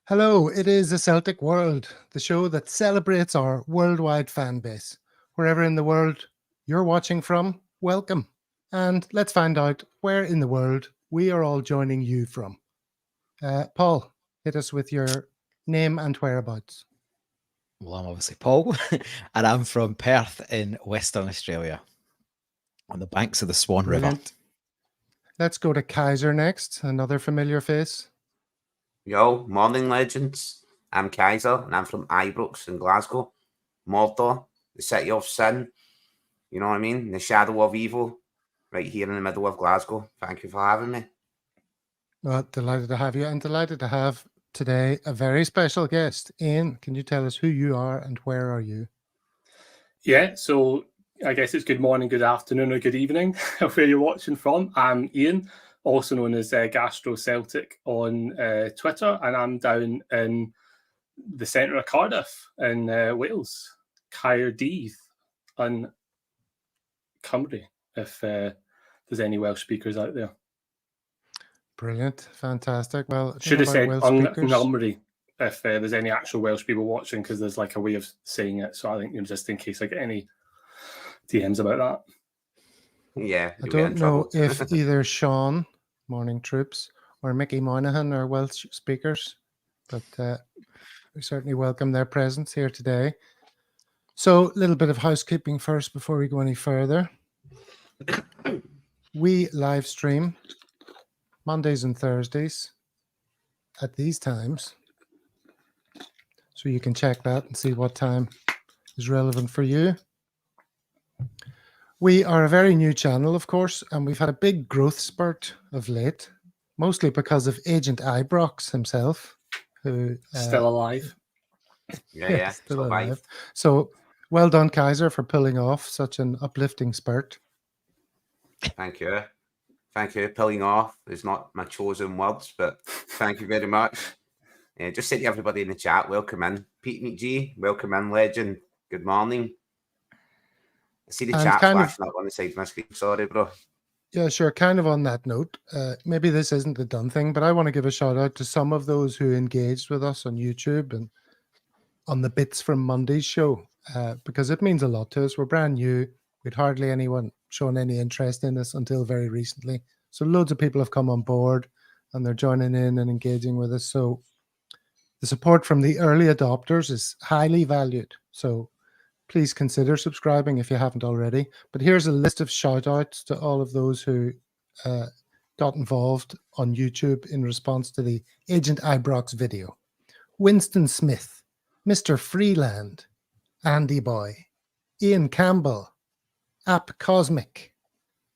Hello, it is the Celtic World, the show that celebrates our worldwide fan base. Wherever in the world you're watching from, welcome. And let's find out where in the world we are all joining you from. Paul, hit us with your name and whereabouts. Well, I'm obviously Paul, and I'm from Perth in Western Australia, on the banks of the Swan River. Brilliant. Let's go to Kaiser next, another familiar face. Yo, morning legends. I'm Kaiser and I'm from Ibrox in Glasgow. Mordor, the city of sin. You know what I mean? The shadow of evil, right here in the middle of Glasgow. Thank you for having me. Well, delighted to have you and delighted to have today a very special guest. Ian, can you tell us who you are and where are you? Yeah, so I guess it's good morning, good afternoon, or good evening where you're watching from. I'm Ian, also known as Gastro Celtic on Twitter, and I'm down in the centre of Cardiff in Wales, Caerdydd and Cymru, if there's any Welsh speakers out there. Brilliant, fantastic. Well, Should have said speakers. Cymru if there's any actual Welsh people watching, because there's like a way of saying it. So I think, just in case I get any DMs about that. Yeah. I don't know if either Sean, Morning Troops, or Mickey Moynihan are Welsh speakers, but we certainly welcome their presence here today. So a little bit of housekeeping first before we go any further. We live stream Mondays and Thursdays at these times. So you can check that and see what time is relevant for you. We are a very new channel, of course, and we've had a big growth spurt of late, mostly because of Agent Ibrox himself, who still alive. Yeah, still alive. So well done, Kaiser, for pulling off such an uplifting spurt. Thank you. Thank you. Pulling off is not my chosen words, but thank you very much. Just say to everybody in the chat, welcome in. Pete McGee, welcome in, legend. Good morning. I see the chat flashing up on the side of my screen. Sorry, bro. Yeah, sure. Kind of on that note, maybe this isn't the done thing, but I want to give a shout out to some of those who engaged with us on YouTube and on the Bits from Monday's show, because it means a lot to us. We're brand new. We'd hardly anyone shown any interest in us until very recently. So loads of people have come on board and they're joining in and engaging with us. So the support from the early adopters is highly valued. So please consider subscribing if you haven't already. But here's a list of shout outs to all of those who got involved on YouTube in response to the Agent Ibrox video. Winston Smith, Mr. Freeland, Andy Boy, Ian Campbell, App Cosmic,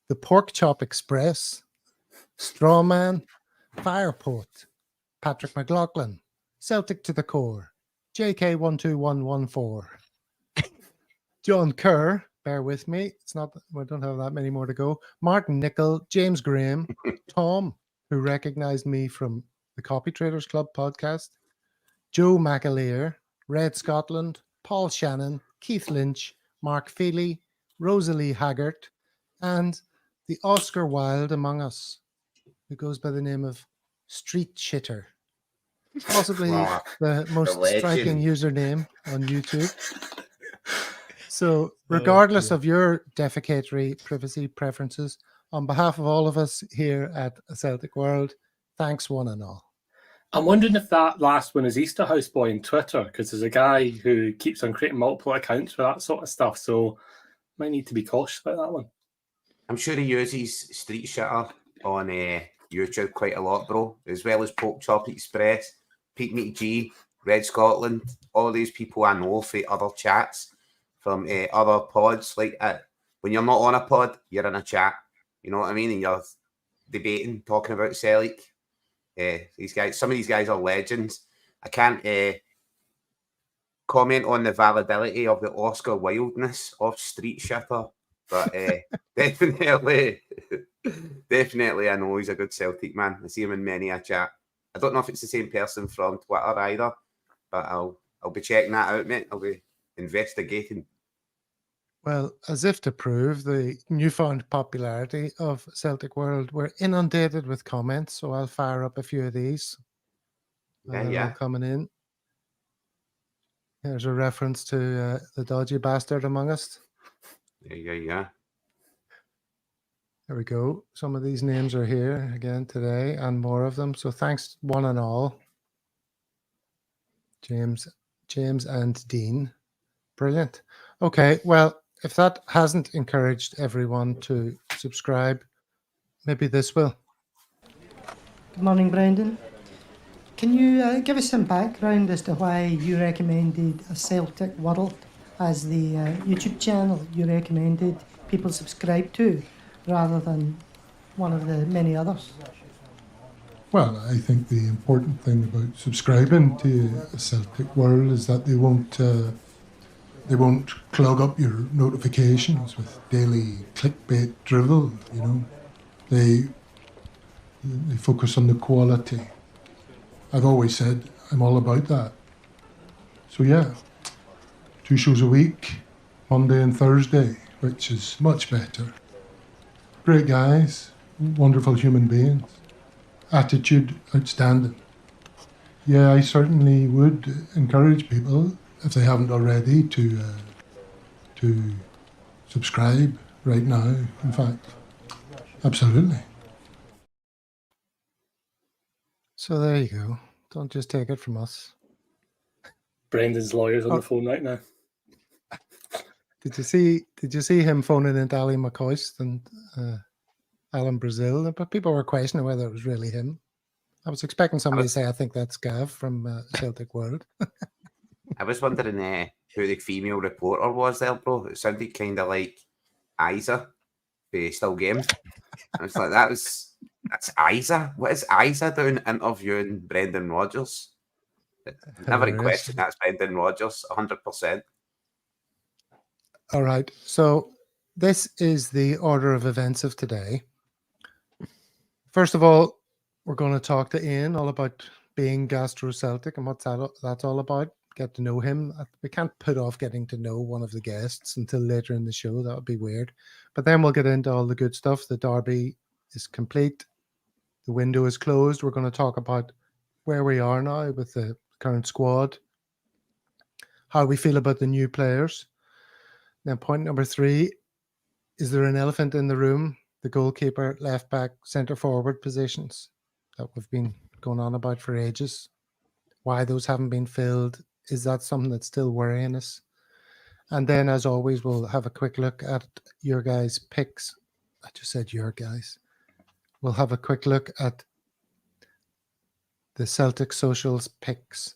The Pork Chop Express, Strawman, Firepoet, Patrick McLaughlin, Celtic to the Core, JK12114, John Kerr, bear with me, we don't have that many more to go, Martin Nicol, James Graham, Tom, who recognized me from the Copy Traders Club podcast, Joe McAleer, Red Scotland, Paul Shannon, Keith Lynch, Mark Feely, Rosalie Haggart, and the Oscar Wilde among us, who goes by the name of Street Shitter. Possibly the most striking username on YouTube. So regardless of your defecatory privacy preferences, on behalf of all of us here at Celtic World, thanks one and all. I'm wondering if that last one is Easter Houseboy on Twitter, because there's a guy who keeps on creating multiple accounts for that sort of stuff, so might need to be cautious about that one. I'm sure he uses Street Shitter on YouTube quite a lot, bro, as well as Pork Chop Express, Pete McGee, Red Scotland, all these people I know for other chats from other pods. Like when you're not on a pod, you're in a chat, you know what I mean? And you're debating, talking about Celtic. These guys, some of these guys are legends. I can't comment on the validity of the Oscar Wildeness of Street Shitter, but definitely I know he's a good Celtic man. I see him in many a chat. I don't know if it's the same person from Twitter either, but I'll be checking that out, mate. I'll be investigating. Well, as if to prove the newfound popularity of Celtic World, we're inundated with comments, so I'll fire up a few of these. Yeah, They're all yeah. coming in. Here's a reference to the dodgy bastard among us. Yeah. There we go. Some of these names are here again today, and more of them. So thanks one and all. James and Dean. Brilliant. Okay, well, if that hasn't encouraged everyone to subscribe, maybe this will. Good morning, Brendan. Can you give us some background as to why you recommended a Celtic World as the YouTube channel you recommended people subscribe to, rather than one of the many others? Well, I think the important thing about subscribing to a Celtic World is that they won't clog up your notifications with daily clickbait drivel. You know, they focus on the quality. I've always said I'm all about that. So yeah, 2 shows a week, Monday and Thursday, which is much better. Great guys, wonderful human beings. Attitude outstanding. Yeah, I certainly would encourage people, if they haven't already, to subscribe right now. In fact, absolutely. So there you go. Don't just take it from us. Brendan's lawyer's on the phone right now. Did you see him phoning in Ali McCoist and Alan Brazil? But people were questioning whether it was really him. I was expecting somebody to say, I think that's Gav from Celtic World. I was wondering who the female reporter was there, bro. It sounded kind of like Isa, the Still Game. I was like, that's Isa. What is Isa doing interviewing Brendan Rodgers? Never in Hilarious. question. That's Brendan Rodgers, 100%. All right. So this is the order of events of today. First of all, we're going to talk to Ian all about being Gastro Celtic and what's that's all about. Get to know him. We can't put off getting to know one of the guests until later in the show. That would be weird. But then we'll get into all the good stuff. The derby is complete. The window is closed. We're going to talk about where we are now with the current squad, how we feel about the new players. Then point number 3, is there an elephant in the room? The goalkeeper, left back, centre forward positions that we've been going on about for ages. Why those haven't been filled? Is that something that's still worrying us? And then, as always, we'll have a quick look at your guys' picks. I just said your guys. We'll have a quick look at the Celtic Socials picks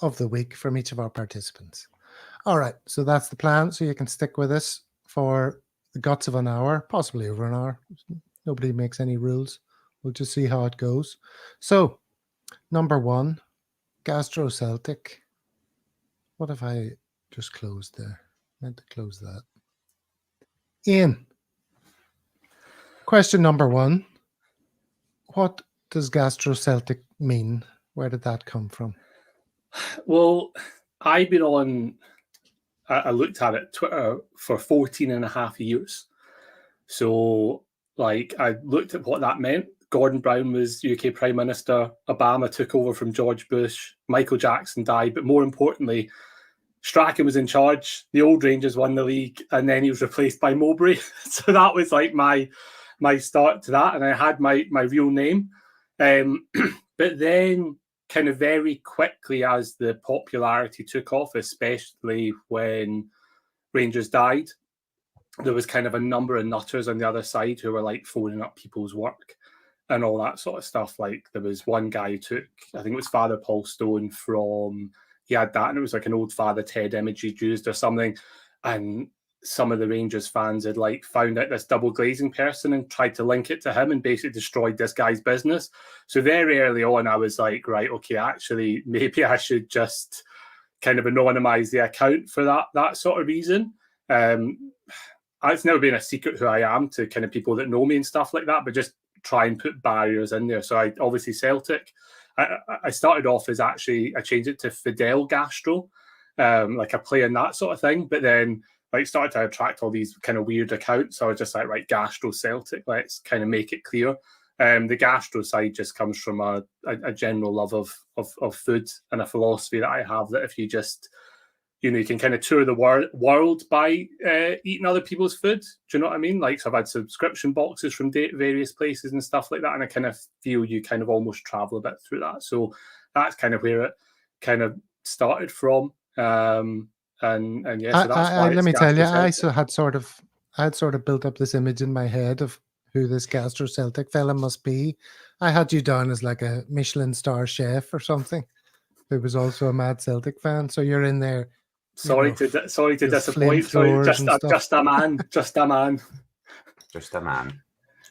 of the week from each of our participants. All right, so that's the plan. So you can stick with us for the guts of an hour, possibly over an hour. Nobody makes any rules. We'll just see how it goes. So, number 1, Gastro Celtic. What have I just closed there? Meant to close that. Ian, question number 1. What does Gastro Celtic mean? Where did that come from? Well, I've been on, I looked at it, Twitter for 14 and a half years. So, like, I looked at what that meant. Gordon Brown was UK Prime Minister. Obama took over from George Bush. Michael Jackson died. But more importantly, Strachan was in charge. The old Rangers won the league. And then he was replaced by Mowbray. So that was like my start to that. And I had my real name. But then kind of very quickly as the popularity took off, especially when Rangers died, there was kind of a number of nutters on the other side who were like phoning up people's work and all that sort of stuff. Like there was one guy who took, I think it was Father Paul Stone from, he had that and it was like an old Father Ted image he'd used or something. And some of the Rangers fans had like found out this double glazing person and tried to link it to him and basically destroyed this guy's business. So very early on, I was like, right, okay, actually, maybe I should just kind of anonymize the account for that sort of reason. It's never been a secret who I am to kind of people that know me and stuff like that, but just try and put barriers in there. So I obviously Celtic. I started off as actually, I changed it to Fidel Gastro, like a play in that sort of thing. But then like started to attract all these kind of weird accounts. So I was just like, right, Gastro Celtic, let's kind of make it clear. The gastro side just comes from a general love of food and a philosophy that I have, that if you just, you can kind of tour the world by eating other people's food. Do you know what I mean? Like, so I've had subscription boxes from various places and stuff like that, and I kind of feel you kind of almost travel a bit through that. So that's kind of where it kind of started from. And yeah, so that's why. Let me tell you, I Celtic. had sort of built up this image in my head of who this Gastro Celtic fella must be. I had you down as like a Michelin star chef or something, who was also a mad Celtic fan. So you're in there. Sorry to disappoint. flamethrowers Sorry, and stuff. just a man. Just a man.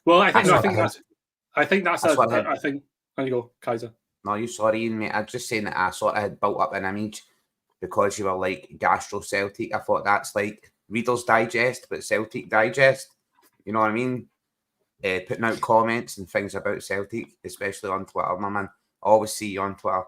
Well, I think That's what I there you go, Kaiser. No, you sorry, Ian, mate. I'm just saying that I sort of had built up an image because you were like Gastro Celtic. I thought that's like Reader's Digest, but Celtic Digest. You know what I mean? Putting out comments and things about Celtic, especially on Twitter, my man. I always see you on Twitter.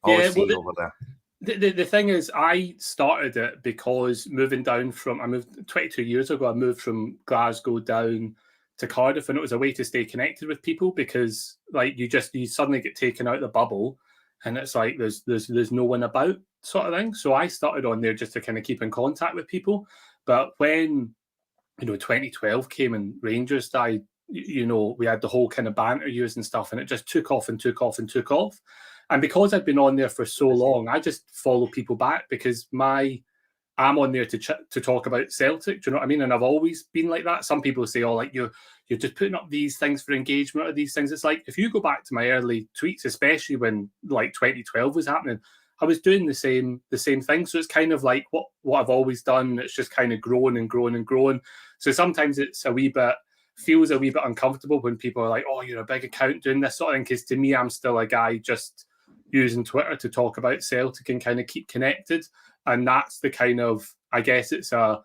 Always see you over there. The thing is, I started it because I moved 22 years ago. I moved from Glasgow down to Cardiff, and it was a way to stay connected with people, because like you suddenly get taken out of the bubble, and it's like there's no one about, sort of thing. So I started on there just to kind of keep in contact with people. But when 2012 came and Rangers died, we had the whole kind of banter use and stuff, and it just took off and took off and took off. And because I'd been on there for so long, I just follow people back, because I'm on there to talk about Celtic. Do you know what I mean? And I've always been like that. Some people say, "Oh, like you're just putting up these things for engagement or these things." It's like, if you go back to my early tweets, especially when like 2012 was happening, I was doing the same thing. So it's kind of like what I've always done. It's just kind of grown and grown and grown. So sometimes it's feels a wee bit uncomfortable when people are like, "Oh, you're a big account doing this sort of thing." Because to me, I'm still a guy just using Twitter to talk about Celtic and kind of keep connected. And that's the kind of, I guess it's a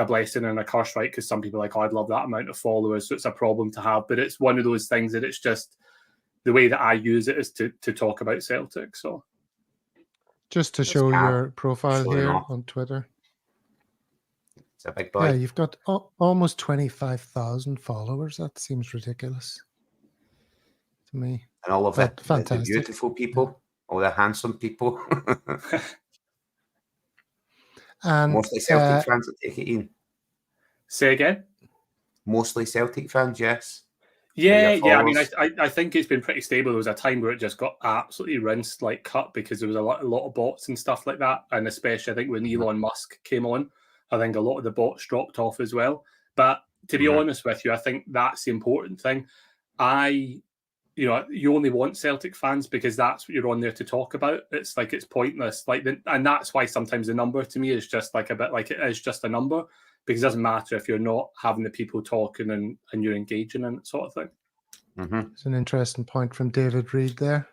blessing and a curse, right? Because some people are like, "Oh, I'd love that amount of followers." So it's a problem to have. But it's one of those things that it's just the way that I use it is to talk about Celtic. So just to show your profile Showing here off. on Twitter. It's a big boy. Yeah, you've got almost 25,000 followers. That seems ridiculous to me. And all of But the fantastic. beautiful people, all the handsome people. And Mostly Celtic fans that take it in. say again. Mostly Celtic fans, yes. Yeah. Your I mean, followers. I think it's been pretty stable. There was a time where it just got absolutely rinsed, like cut, because there was a lot of bots and stuff like that. And especially, I think when Elon Musk came on, I think a lot of the bots dropped off as well. But to be honest with you, I think that's the important thing. You only want Celtic fans because that's what you're on there to talk about. It's like, it's pointless. And that's why sometimes the number to me is just like a bit like it is just a number, because it doesn't matter if you're not having the people talking and you're engaging in it, sort of thing. It's an interesting point from David Reed there.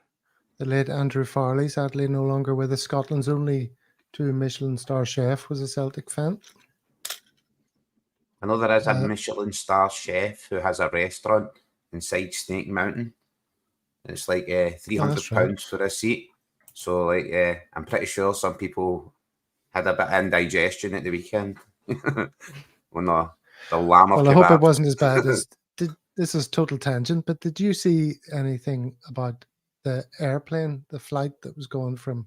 The late Andrew Farley, sadly no longer with us. Scotland's only 2 Michelin star chef was a Celtic fan. I know there is a Michelin star chef who has a restaurant inside Snake Mountain. It's like £300 for a seat. So like I'm pretty sure some people had a bit of indigestion at the weekend. When the lamb. Well, I hope it wasn't as bad as. This is total tangent, but did you see anything about the airplane, the flight that was going from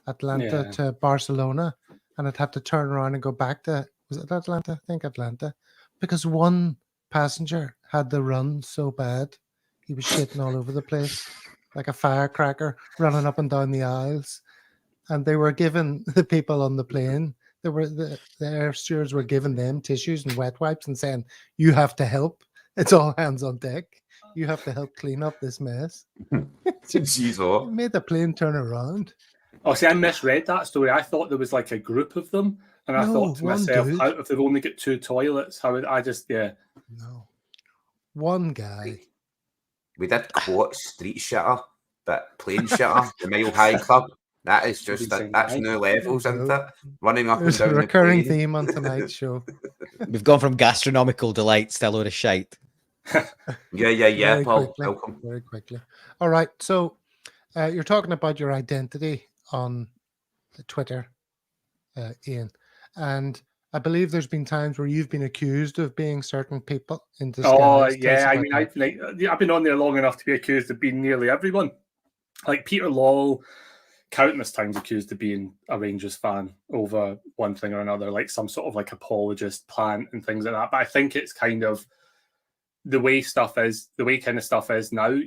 Atlanta to Barcelona, and it had to turn around and go back to, was it Atlanta? I think Atlanta, because one passenger had the run so bad, he was shitting all over the place, like a firecracker, running up and down the aisles. And they were giving the people on the plane, the air stewards were giving them tissues and wet wipes and saying, "You have to help. It's all hands on deck. You have to help clean up this mess." It made the plane turn around. Oh, see, I misread that story. I thought there was like a group of them, and I thought to myself, how, if they've only got 2 toilets, how would I just No, one guy. We did quote street shitter, but plane shitter, the Mile High Club. That is just that's new levels, isn't it? Running up There's and down a recurring the plane. theme on tonight's show. We've gone from gastronomical delights to a load of shite. Yeah, Paul. Quickly, Welcome. very quickly. All right, so you're talking about your identity on the Twitter, Ian, and I believe there's been times where you've been accused of being certain people in disguise. Oh, Tell us yeah. I about mean, that. I've been on there long enough to be accused of being nearly everyone. Like Peter Lawwell, countless times accused of being a Rangers fan over one thing or another, like some sort of like apologist plant and things like that. But I think it's kind of the way kind of stuff is now.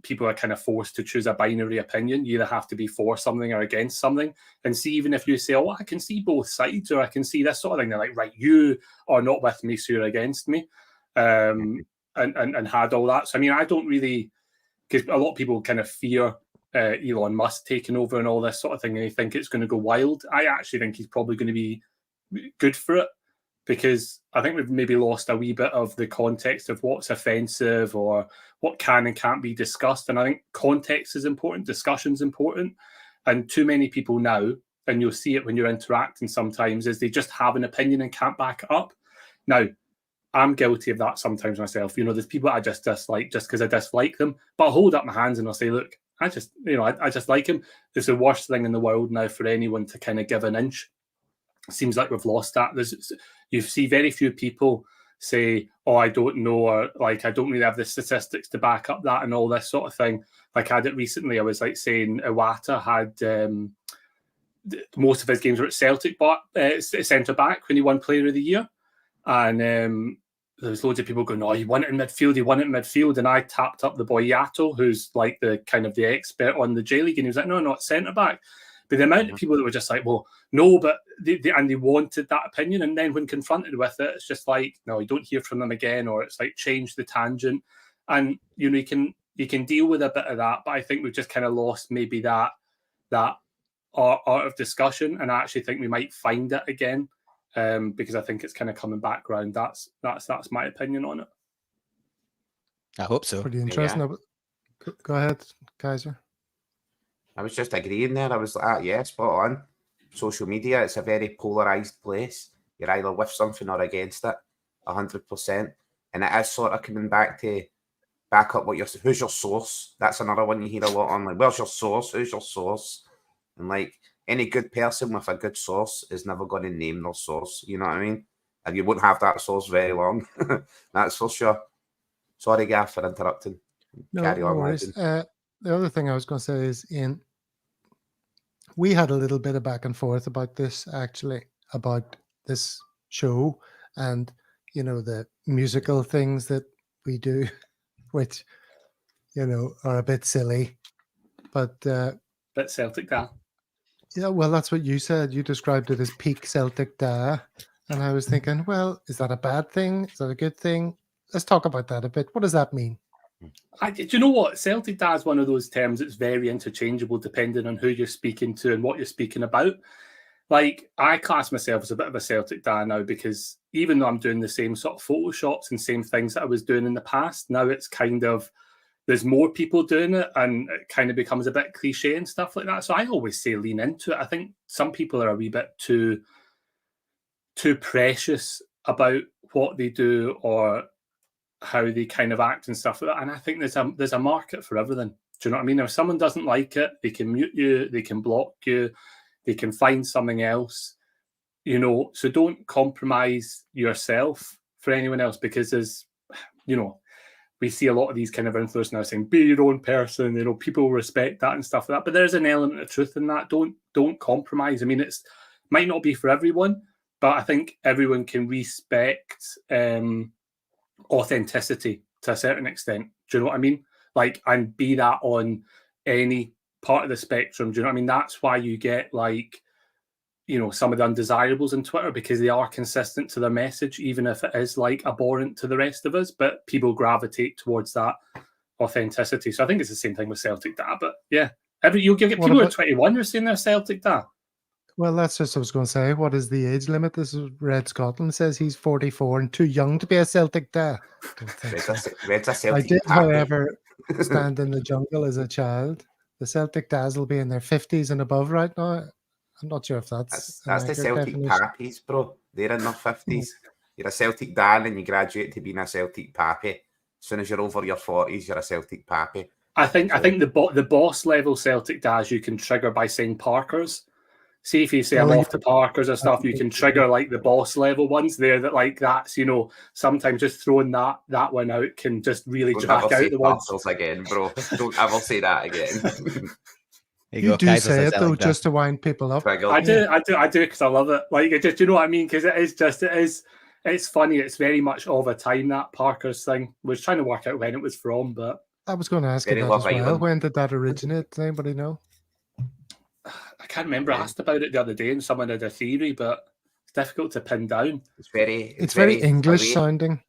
People are kind of forced to choose a binary opinion. You either have to be for something or against something. And see, even if you say, oh, I can see both sides, or I can see this sort of thing, they're like, right, you are not with me, so you're against me. And had all that. So I mean, I don't really, because a lot of people kind of fear Elon Musk taking over and all this sort of thing, and they think it's going to go wild. I actually think he's probably going to be good for it, because I think we've maybe lost a wee bit of the context of what's offensive or what can and can't be discussed. And I think context is important, discussion's important. And too many people now, and you'll see it when you're interacting sometimes, is they just have an opinion and can't back it up. Now, I'm guilty of that sometimes myself. There's people I just dislike just because I dislike them. But I'll hold up my hands and I'll say, look, I just like him. It's the worst thing in the world now for anyone to kind of give an inch. It seems like we've lost that. You see very few people say, oh, I don't know, or like, I don't really have the statistics to back up that and all this sort of thing. Like I had it recently, I was like saying Iwata had most of his games were at Celtic centre back when he won Player of the Year. And there was loads of people going, oh, he won it in midfield. And I tapped up the boy Yato, who's like the kind of the expert on the J League. And he was like, no, not centre back. But the amount of people that were just like, well, no, but they wanted that opinion. And then when confronted with it, it's just like, no, you don't hear from them again, or it's like change the tangent. And, you can deal with a bit of that. But I think we've just kind of lost maybe that art of discussion. And I actually think we might find it again. Because I think it's kind of coming back round. That's my opinion on it. I hope so. Pretty interesting. Yeah. Go ahead, Kaiser. I was just agreeing there. I was like, yeah, spot on. Social media, it's a very polarised place. You're either with something or against it, 100%. And it is sort of coming back up who's your source. That's another one you hear a lot on. Like, where's your source? Who's your source? And like, any good person with a good source is never going to name their source. You know what I mean? And you won't have that source very long. That's for sure. Sorry, Gaff, for interrupting. No, Carry on, worries. The other thing I was going to say is, Ian, we had a little bit of back and forth about this, actually, about this show and, the musical things that we do, which, are a bit silly. But bit Celtic Dar. Yeah, well, that's what you said. You described it as peak Celtic Dar. And I was thinking, well, is that a bad thing? Is that a good thing? Let's talk about that a bit. What does that mean? Do you know what? Celtic Dar is one of those terms that's very interchangeable depending on who you're speaking to and what you're speaking about. Like, I class myself as a bit of a Celtic Dar now, because even though I'm doing the same sort of Photoshops and same things that I was doing in the past, now it's kind of, there's more people doing it and it kind of becomes a bit cliche and stuff like that. So I always say lean into it. I think some people are a wee bit too precious about what they do or how they kind of act and stuff like that. And I think there's a market for everything. Do you know what I mean? If someone doesn't like it, they can mute you, they can block you, they can find something else, so don't compromise yourself for anyone else, because there's, we see a lot of these kind of influencers now saying, be your own person, people respect that and stuff like that. But there's an element of truth in that. Don't compromise. I mean, it might not be for everyone, but I think everyone can respect authenticity to a certain extent. Do you know what I mean? Like, and be that on any part of the spectrum. Do you know what I mean? That's why you get like, some of the undesirables on Twitter, because they are consistent to their message, even if it is like abhorrent to the rest of us, but people gravitate towards that authenticity. So I think it's the same thing with Celtic Dar, but yeah, you'll get people who are 21 who are saying they're Celtic Dar. Well, that's just what I was going to say. What is the age limit? This is Red Scotland says he's 44 and too young to be a Celtic Dar. Red's a Celtic I did, happy. however, stand in the jungle as a child. The Celtic Dars will be in their 50s and above right now. I'm not sure if that's the Celtic Pappies, bro. They're in their 50s. You're a Celtic Dar and you graduate to being a Celtic Pappy. As soon as you're over your 40s, you're a Celtic Pappy. I think the boss level Celtic Dars you can trigger by saying Parkers. See if you say I'm off to Parkers or stuff, you can trigger like the boss level ones there. That like that's sometimes just throwing that one out can just really drag out the ones again, bro. Don't ever say that again. You do say it though, just to wind people up. I do because I love it. Like it just, you know what I mean? Because it's funny. It's very much of a time, that Parkers thing. I was trying to work out when it was from, but I was going to ask you that as well. When did that originate? Does anybody know? I can't remember. I asked about it the other day and someone had a theory, but it's difficult to pin down. It's very English sounding.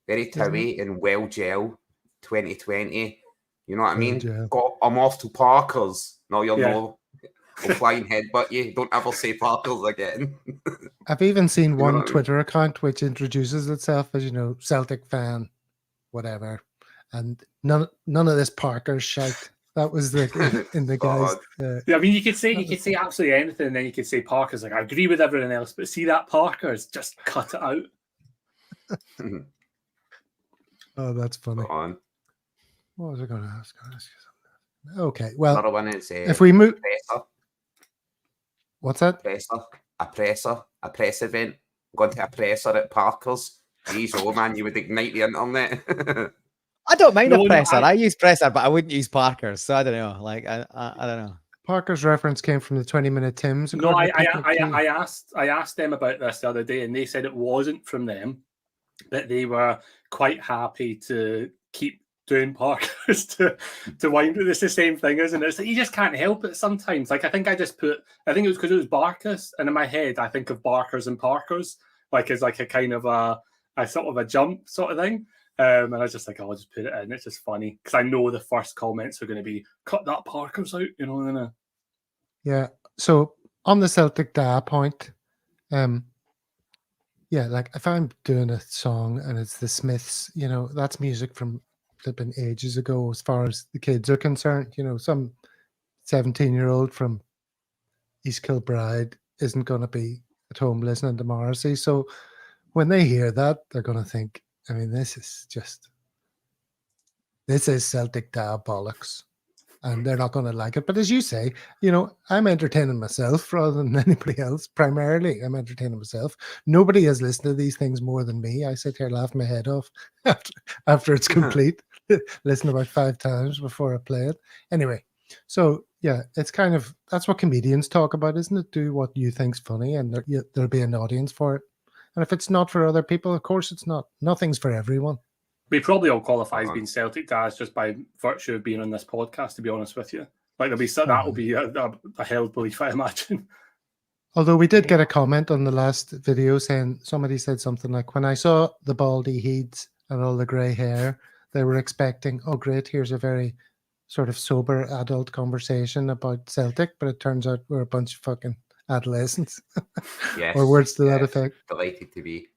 Very towy and well gel 2020. You know what I mean? I'm off to Parkers. No, you'll know. We'll flying headbutt you. Don't ever say Parkers again. I've even seen one Twitter account which introduces itself as, Celtic fan, whatever. And none of this Parkers shite. That was in the guys. I mean, you could say absolutely anything, and then you could say Parkers. Like, I agree with everyone else, but see that Parkers, just cut it out. Oh, that's funny. Go on. What was I going to ask? I'll ask you something. Okay, well, another one is if we move. Presser. What's that? A press event. I'm going to a presser at Parkers. Jeez, oh man, you would ignite the internet. I don't mind a presser. I use presser, but I wouldn't use Parkers. So I don't know. Like I don't know. Parker's reference came from the 20-minute Tims. No, I asked them about this the other day, and they said it wasn't from them, but they were quite happy to keep doing Parkers to wind. It's the same thing, isn't it? It's like you just can't help it sometimes. Like I think it was because it was Barkus, and in my head I think of Barkers and Parkers like as like a kind of a sort of a jump sort of thing. And I was just like, I'll just put it in. It's just funny because I know the first comments are going to be cut that Parkers out, Yeah. So on the Celtic Dar point, like if I'm doing a song and it's the Smiths, that's music from flipping ages ago as far as the kids are concerned. Some 17-year-old from East Kilbride isn't going to be at home listening to Morrissey. So when they hear that, they're going to think, I mean, this is Celtic Dar bollocks, and they're not going to like it. But as you say, I'm entertaining myself rather than anybody else. Primarily, I'm entertaining myself. Nobody has listened to these things more than me. I sit here laughing my head off after it's complete. Listen about 5 times before I play it. Anyway, so yeah, it's kind of, that's what comedians talk about, isn't it? Do what you think's funny, and there'll be an audience for it. And if it's not for other people, of course it's not. Nothing's for everyone. We probably all qualify as being Celtic Dars just by virtue of being on this podcast, to be honest with you. Like that will be a held belief, I imagine. Although we did get a comment on the last video saying, somebody said something like, when I saw the baldy heads and all the grey hair, they were expecting, oh great, here's a very sort of sober adult conversation about Celtic, but it turns out we're a bunch of fucking adolescents. Yes, or words to that effect. Delighted to be.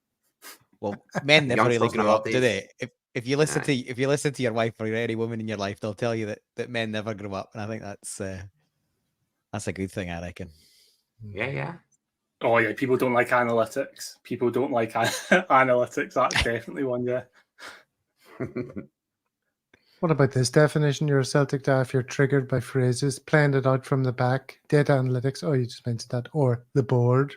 Well, men never really grow up, do they? If you listen to your wife or any woman in your life, they'll tell you that men never grow up, and I think that's a good thing, I reckon. Yeah. Oh yeah, people don't like analytics. People don't like analytics. That's definitely one. Yeah. What about this definition? You're a Celtic Dar if you're triggered by phrases, playing it out from the back, data analytics. Oh, you just mentioned that, or the board.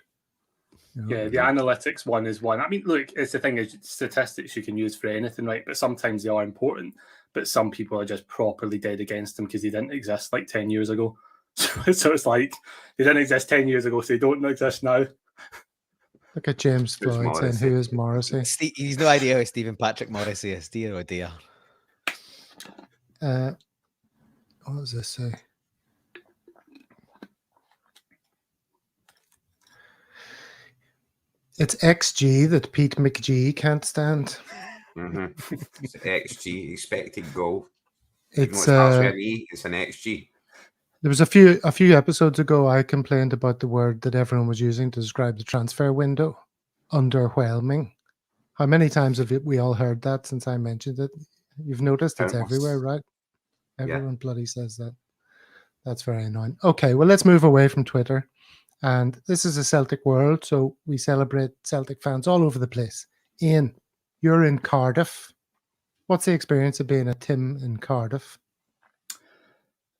Yeah, the analytics one is one. I mean, look, it's the thing is statistics you can use for anything, right? But sometimes they are important. But some people are just properly dead against them because they didn't exist like 10 years ago. So it's like they didn't exist 10 years ago, so they don't exist now. Look at James Floyd saying, who is Morrissey? He's no idea who Stephen Patrick Morrissey is. Dear oh dear. What does this say? It's XG that Pete McGee can't stand. It's XG, expected goal. It's an XG. There was a few episodes ago I complained about the word that everyone was using to describe the transfer window, underwhelming. How many times have we all heard that since I mentioned it? You've noticed it's everywhere, right? Everyone bloody says that. That's very annoying. Okay, well, let's move away from Twitter. And this is a Celtic world, so we celebrate Celtic fans all over the place. Ian, you're in Cardiff. What's the experience of being a Tim in Cardiff?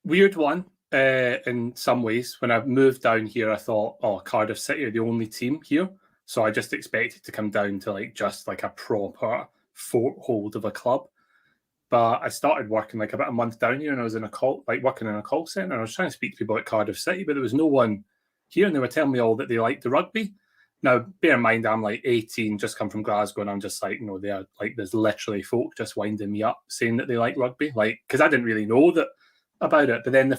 Weird one. in some ways. When I moved down here, I thought, oh, Cardiff City are the only team here. So I just expected to come down to just like a proper foothold of a club. But I started working like about a month down here, and I was working in a call centre. And I was trying to speak to people at Cardiff City, but there was no one here, and they were telling me all that they liked the rugby. Now, bear in mind, I'm like 18, just come from Glasgow, and I'm just like, they're like, there's literally folk just winding me up saying that they like rugby, because I didn't really know that about it. But then I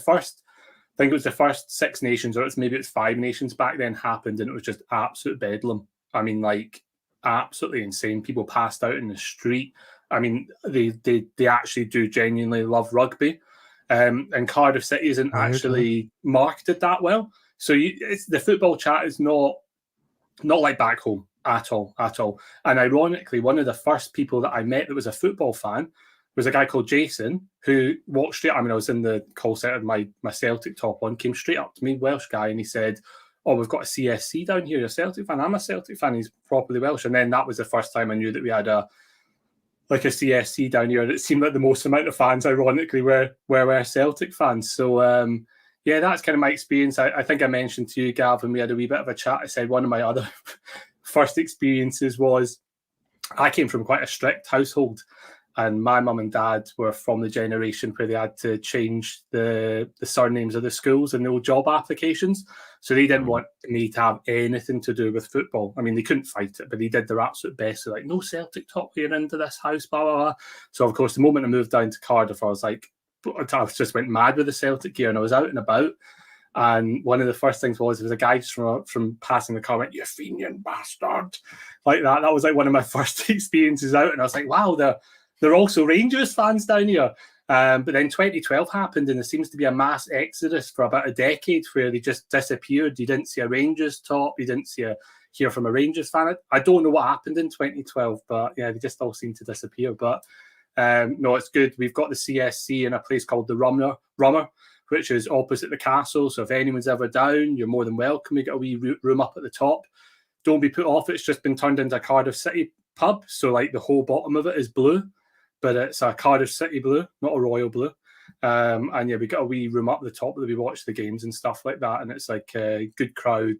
think it was the first Six Nations, or maybe it's Five Nations back then, happened, and it was just absolute bedlam. I mean, like, absolutely insane. People passed out in the street. I mean, they actually do genuinely love rugby, and Cardiff City isn't actually marketed that well. So the football chat is not like back home at all. And ironically, one of the first people that I met that was a football fan was a guy called Jason, who walked straight. I mean, I was in the call centre, my Celtic top on, came straight up to me, Welsh guy, and he said, oh, we've got a CSC down here. You're a Celtic fan? I'm a Celtic fan. He's properly Welsh. And then that was the first time I knew that we had a CSC down here. It seemed like the most amount of fans, ironically, were Celtic fans. So, yeah, that's kind of my experience. I think I mentioned to you, Gav, when we had a wee bit of a chat, I said one of my other first experiences was I came from quite a strict household, and my mum and dad were from the generation where they had to change the surnames of the schools and the old job applications. So they didn't want me to have anything to do with football. I mean, they couldn't fight it, but they did their absolute best. They're like, no Celtic top here into this house, blah, blah, blah. So, of course, the moment I moved down to Cardiff, I was like, I just went mad with the Celtic gear, and I was out and about. And one of the first things was, there was a guy just from passing the car went, you Fenian bastard. Like that. That was like one of my first experiences out. And I was like, wow, they're also Rangers fans down here. But then 2012 happened, and there seems to be a mass exodus for about a decade where they just disappeared. You didn't see a Rangers top. You didn't hear from a Rangers fan. I don't know what happened in 2012, but yeah, they just all seem to disappear. But no, it's good. We've got the CSC in a place called the Rummer, which is opposite the castle. So if anyone's ever down, you're more than welcome. We got a wee room up at the top. Don't be put off. It's just been turned into a Cardiff City pub. So like the whole bottom of it is blue, but it's a Cardiff City blue, not a royal blue. And yeah, we got a wee room up at the top that we watch the games and stuff like that. And it's like a good crowd,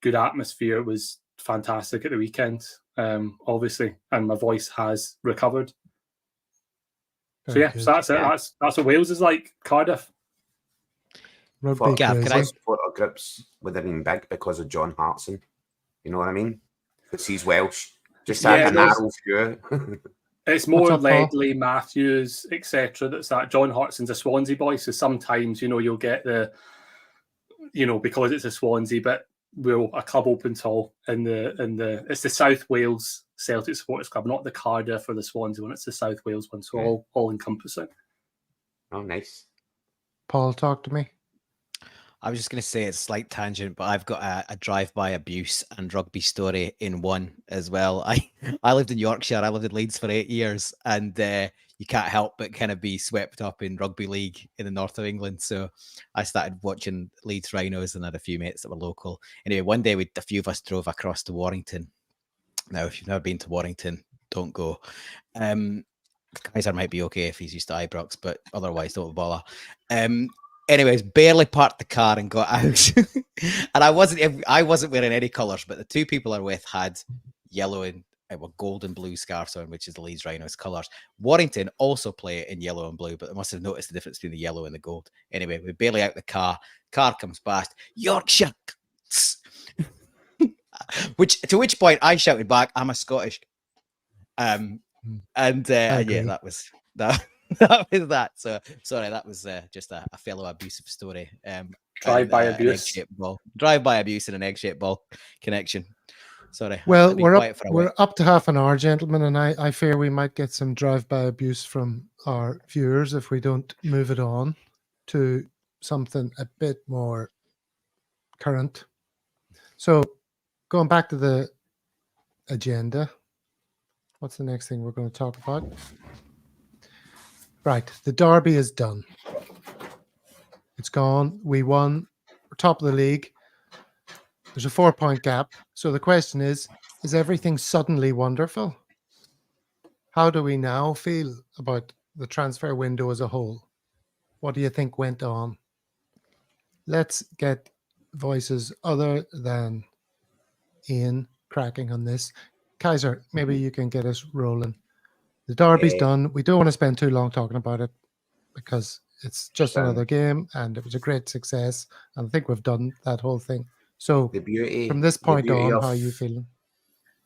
good atmosphere. It was fantastic at the weekend, obviously. And my voice has recovered. So yeah, so that's it. That's what Wales is like. Cardiff. Photographs would have been big because of John Hartson. You know what I mean? Because he's Welsh. Just a narrow view. It's more Ledley, Matthews, etc. That's that. John Hartson's a Swansea boy, so sometimes you'll get because it's a Swansea, but we're a club open tall in the it's the South Wales Celtic Supporters Club, not the Cardiff or the Swansea one. It's the South Wales one, so all encompassing. Oh, nice. Paul, talk to me. I was just going to say it's a slight tangent, but I've got a drive-by abuse and rugby story in one as well. I lived in Yorkshire. I lived in Leeds for 8 years, and you can't help but kind of be swept up in rugby league in the north of England. So I started watching Leeds Rhinos and had a few mates that were local. Anyway, one day a few of us drove across to Warrington. Now, if you've never been to Warrington, don't go. Kaiser might be okay if he's used to Ibrox, but otherwise don't bother. Anyways, barely parked the car and got out. And I wasn't wearing any colours, but the two people I'm with had yellow and gold and blue scarves on, which is the Leeds Rhinos colours. Warrington also play in yellow and blue, but they must have noticed the difference between the yellow and the gold. Anyway, we barely out the car. Car comes past. Yorkshire. To which point I shouted back, I'm a Scottish. Yeah, that was that. That was that. So sorry, that was just a fellow abusive story. Drive-by abuse. Drive-by abuse and an egg-shaped ball connection. Sorry. Well, we're up to half an hour, gentlemen, and I fear we might get some drive-by abuse from our viewers if we don't move it on to something a bit more current. So going back to the agenda, what's the next thing we're going to talk about? Right, the derby is done. It's gone. We won. We're top of the league. There's a 4-point gap. So the question is everything suddenly wonderful? How do we now feel about the transfer window as a whole? What do you think went on? let's get voices other than Ian cracking on this. Kaiser, maybe you can get us rolling. The derby's done. We don't want to spend too long talking about it because it's just another game and it was a great success. And I think we've done that whole thing. So The beauty from this the point beauty on, of- how are you feeling?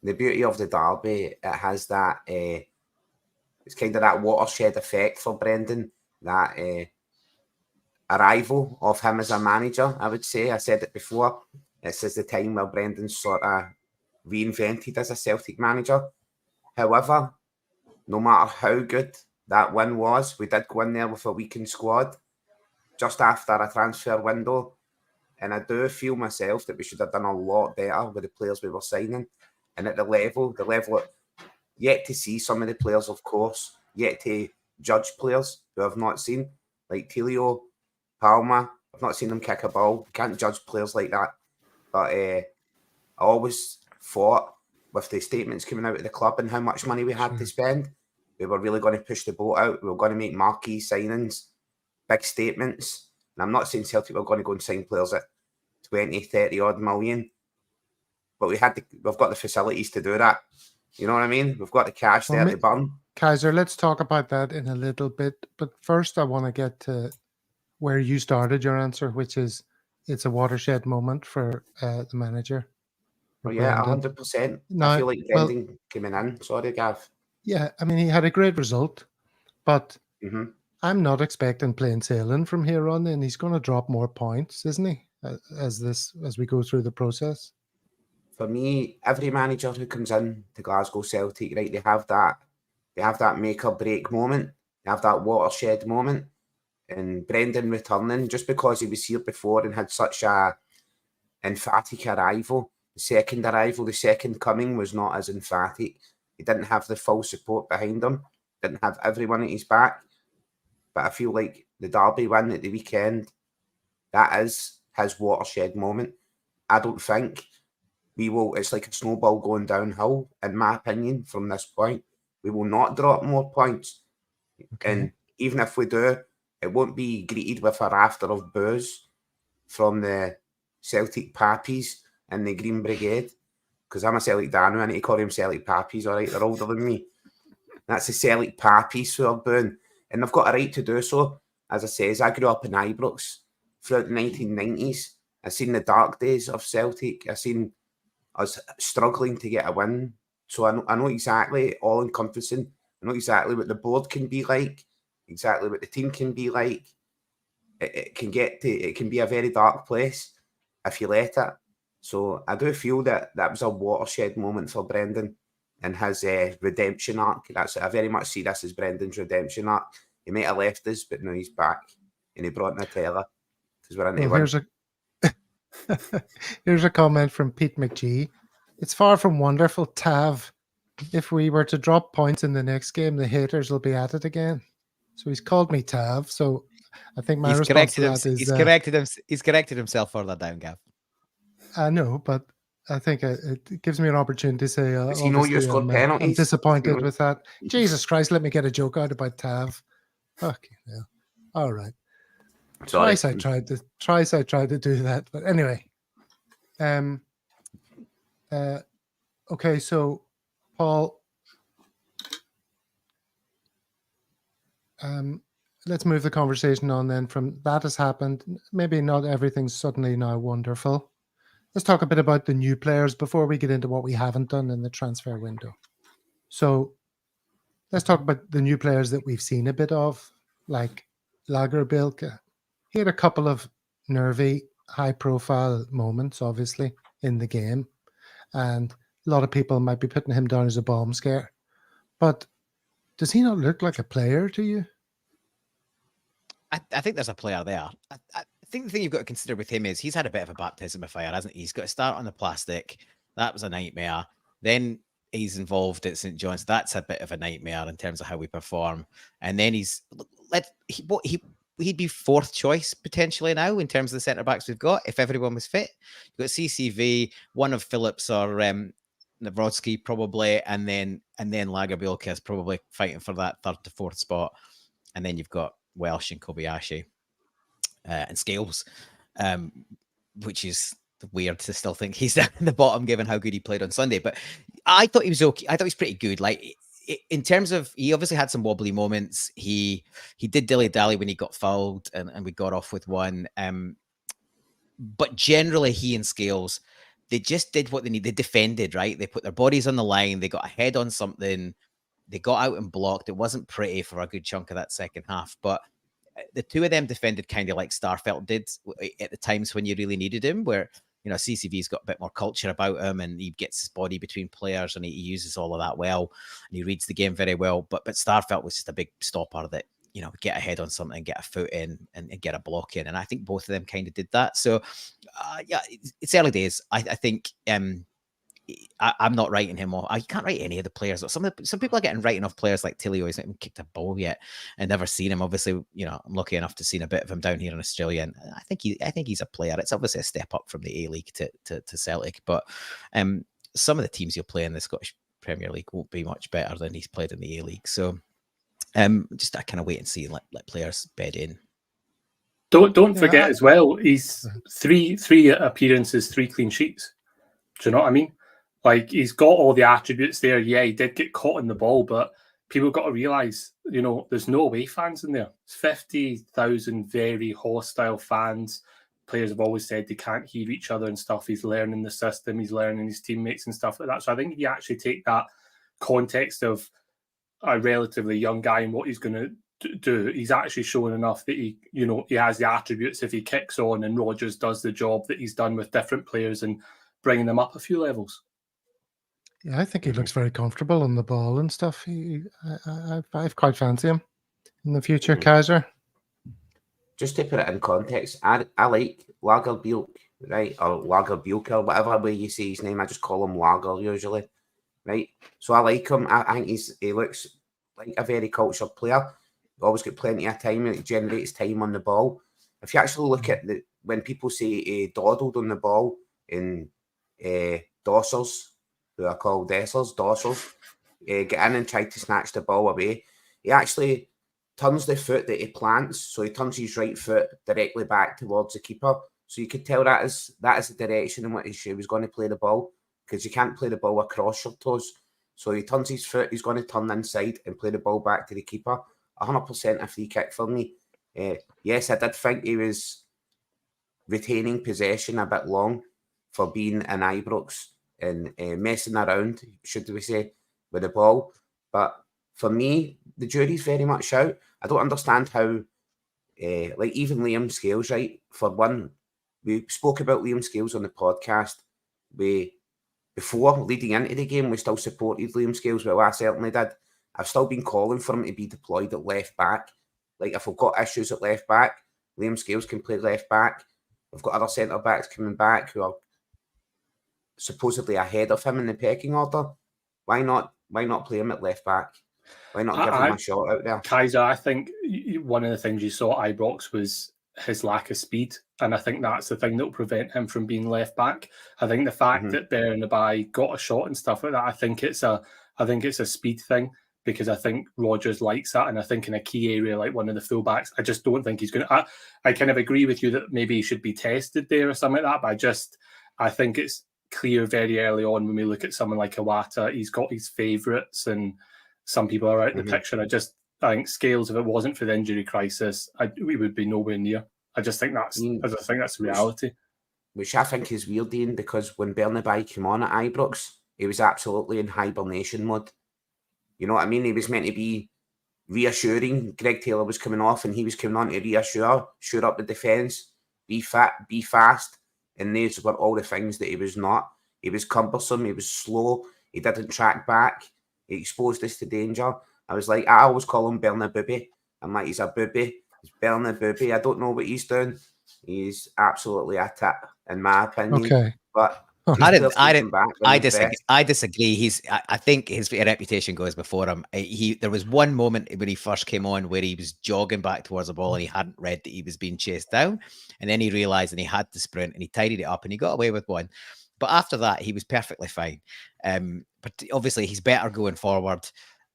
The beauty of the derby, it has that it's kind of that watershed effect for Brendan, that arrival of him as a manager, I would say. I said it before. This is the time where Brendan's sort of reinvented as a Celtic manager. However, no matter how good that win was, we did go in there with a weakened squad just after a transfer window. And I do feel myself that we should have done a lot better with the players we were signing. And at the level, yet to see some of the players, of course, yet to judge players who I've not seen, like Tilio, Palma. I've not seen them kick a ball. Can't judge players like that. But I always thought with the statements coming out of the club and how much money we had to spend, we were really going to push the boat out. We were going to make marquee signings, big statements. And I'm not saying Celtic were going to go and sign players at 20, 30 odd million. But we've got the facilities to do that. You know what I mean? We've got the cash there to burn. Kaiser, let's talk about that in a little bit. But first, I want to get to where you started your answer, which is it's a watershed moment for the manager. Oh, yeah, Brendan. 100%. No, I feel like Brendan coming in. Sorry, Gav. Yeah, I mean, he had a great result, but Mhm. I'm not expecting plain sailing from here on in. He's going to drop more points, isn't he, as we go through the process? For me, every manager who comes in to Glasgow Celtic, right, they have that make or break moment. They have that watershed moment. And Brendan returning, just because he was here before and had such a emphatic arrival, the second coming was not as emphatic. He didn't have the full support behind him, didn't have everyone at his back. But I feel like the derby win at the weekend, that is his watershed moment. I don't think it's like a snowball going downhill, in my opinion, from this point. We will not drop more points. Okay. And even if we do, it won't be greeted with a rafter of boos from the Celtic Pappies and the Green Brigade. Because I'm a Celtic Dar now, I need to call them Celtic Pappies, all right? They're older than me. That's the Celtic Pappies who are booing. And they've got a right to do so. As I say, I grew up in Ibrox throughout the 1990s. I've seen the dark days of Celtic. I've seen us struggling to get a win. So I know exactly, all-encompassing. I know exactly what the board can be like, exactly what the team can be like. It can be a very dark place if you let it. So I do feel that was a watershed moment for Brendan and his redemption arc. I very much see this as Brendan's redemption arc. He might have left us, but now he's back and he brought Nutella because we're into Here's a comment from Pete McGee. It's far from wonderful, Tav. If we were to drop points in the next game, the haters will be at it again. So he's called me Tav. So I think my response to that is... He's corrected himself further down, Gav. I know, but I think it gives me an opportunity to say I'm disappointed with that. Jesus Christ, let me get a joke out about Tav. Okay, yeah. All right. Twice I tried to do that, but anyway. Okay, so Paul, let's move the conversation on then from that has happened. Maybe not everything's suddenly now wonderful. Let's talk a bit about the new players before we get into what we haven't done in the transfer window. So let's talk about the new players that we've seen a bit of, like Lagerbilke. He had a couple of nervy, high-profile moments, obviously, in the game. And a lot of people might be putting him down as a bomb scare. But does he not look like a player to you? I think there's a player there. I think the thing you've got to consider with him is he's had a bit of a baptism of fire, hasn't he? He's got to start on the plastic. That was a nightmare. Then he's involved at St. John's. That's a bit of a nightmare in terms of how we perform. And then he'd be fourth choice potentially now in terms of the centre backs we've got if everyone was fit. You've got CCV, one of Phillips or Navrotsky probably, and then Lagerbilke is probably fighting for that third to fourth spot. And then you've got Welsh and Kobayashi and Scales. which is weird to still think he's down in the bottom given how good he played on Sunday. But I thought he was okay. I thought he was pretty good. Like, in terms of, he obviously had some wobbly moments. He did dilly-dally when he got fouled, and we got off with one. But generally, he and Scales, they just did what they need. They defended, right? They put their bodies on the line. They got a head on something. They got out and blocked. It wasn't pretty for a good chunk of that second half, but the two of them defended kind of like Starfelt did at the times when you really needed him, where, you know, CCV's got a bit more culture about him, and he gets his body between players, and he uses all of that well, and he reads the game very well. But Starfelt was just a big stopper that, you know, get a head on something, get a foot in, and get a block in. And I think both of them kind of did that. So, yeah, it's early days. I think I'm not writing him off. I can't write any of the players. Some people are getting writing off players like Tilio. He's not even kicked a ball yet, and never seen him. Obviously, you know, I'm lucky enough to see a bit of him down here in Australia, and I think he's a player. It's obviously a step up from the A-League to Celtic, but some of the teams he'll play in the Scottish Premier League won't be much better than he's played in the A-League. So, just I kind of wait and see and let players bed in. Don't forget as well, he's three appearances, 3 clean sheets. Do you know what I mean? Like, he's got all the attributes there. Yeah, he did get caught in the ball, but people got to realise, you know, there's no away fans in there. It's 50,000 very hostile fans. Players have always said they can't hear each other and stuff. He's learning the system. He's learning his teammates and stuff like that. So I think if you actually take that context of a relatively young guy and what he's going to do, he's actually shown enough that he has the attributes if he kicks on and Rodgers does the job that he's done with different players and bringing them up a few levels. Yeah, I think he looks very comfortable on the ball and stuff. I quite fancy him in the future, Kaiser. Just to put it in context, I like Lagerbielk, right? Or Lagerbielk, or whatever way you say his name. I just call him Lager usually, right? So I like him. I think he looks like a very cultured player. Always got plenty of time, and it generates time on the ball. If you actually look at when people say he dawdled on the ball in dossers, who are called dossers, get in and try to snatch the ball away, he actually turns the foot that he plants, so he turns his right foot directly back towards the keeper. So you could tell that is the direction in which he was going to play the ball, because you can't play the ball across your toes. So he turns his foot, he's going to turn inside and play the ball back to the keeper. 100% a free kick for me. Yes, I did think he was retaining possession a bit long for being in Ibrox and messing around, should we say, with the ball. But for me, the jury's very much out. I don't understand how, like, even Liam Scales, right? For one, we spoke about Liam Scales on the podcast. Before, leading into the game, we still supported Liam Scales. Well, I certainly did. I've still been calling for him to be deployed at left back. Like, if we've got issues at left back, Liam Scales can play left back. We've got other centre backs coming back who are supposedly ahead of him in the pecking order. Why not play him at left back? Why not give him a shot out there? Kaiser, I think one of the things you saw at Ibrox was his lack of speed, and I think that's the thing that will prevent him from being left back. I think the fact that Bernabai got a shot and stuff like that, I think it's a speed thing, because I think Rodgers likes that, and I think in a key area like one of the fullbacks, I just don't think he's going to. I kind of agree with you that maybe he should be tested there or something like that, but I think it's clear very early on when we look at someone like Iwata, he's got his favourites, and some people are out the picture. I think Scales, if it wasn't for the injury crisis, we would be nowhere near. I just think that's the reality. Which I think is weird, Ian, because when Bernabai came on at Ibrox, he was absolutely in hibernation mode. You know what I mean? He was meant to be reassuring. Greg Taylor was coming off, and he was coming on to shore up the defence, be fast. And these were all the things that he was not. He was cumbersome. He was slow. He didn't track back. He exposed us to danger. I was like, I always call him Berna Booby. I'm like, he's a booby. He's Berna Booby. I don't know what he's doing. He's absolutely a tit, in my opinion. Okay. But I disagree. I think his reputation goes before him. There was one moment when he first came on where he was jogging back towards the ball and he hadn't read that he was being chased down, and then he realised and he had to sprint and he tidied it up and he got away with one. But after that, he was perfectly fine. But obviously, he's better going forward.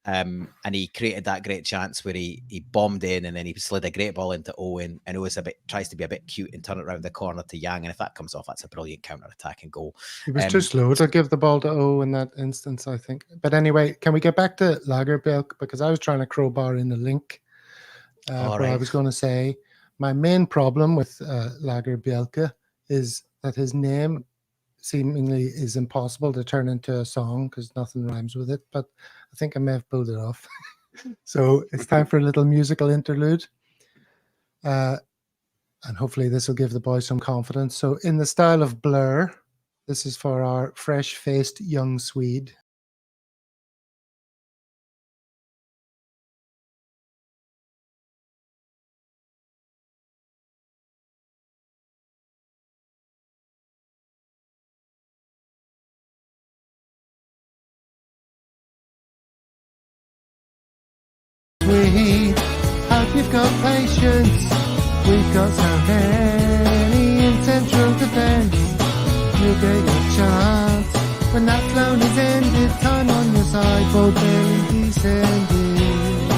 And he created that great chance where he bombed in and then he slid a great ball into Owen, and Owen tries to be a bit cute and turn it around the corner to Yang, and if that comes off, that's a brilliant counter-attacking goal. He was too slow to give the ball to O in that instance, I think. But anyway, can we get back to Lagerbielke? Because I was trying to crowbar in the link where I was going to say my main problem with Lagerbielke is that his name seemingly is impossible to turn into a song because nothing rhymes with it, but I think I may have pulled it off. So it's time for a little musical interlude. And hopefully this will give the boys some confidence. So in the style of Blur, this is for our fresh-faced young Swede. We hope you've got patience. We've got so many in central defence. You'll get your chance when that loan is ended. Time on your side, bold barely descended.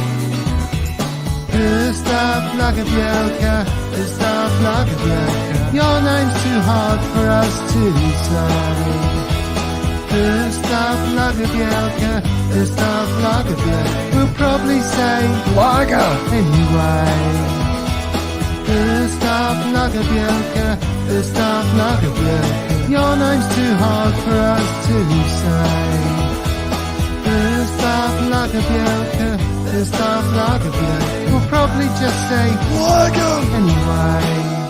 Gustav Lagerbielke, Gustav Lagerbielke. Your name's too hard for us to say. Gustav Lagerbielke, Gustav Lagerbielke. We'll probably say Lager anyway. Gustav Lagerbielke, Gustav Lagerbielke. Your name's too hard for us to say. Gustav Lagerbielke, Gustav Lagerbielke. We'll probably just say Lager anyway.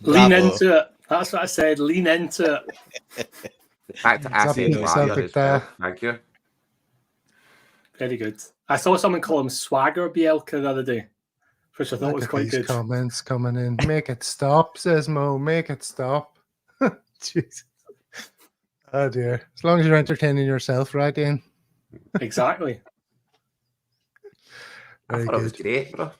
Lean into it. That's what I said. Lean into it. Back to Acid Celtic Dar. Thank you. Very good. I saw someone call him Swagger Bielka the other day, which I thought was quite good. Comments coming in. Make it stop, says Mo. Make it stop. Jesus. Oh dear. As long as you're entertaining yourself, right, Ian? Exactly. I thought it was great, bro.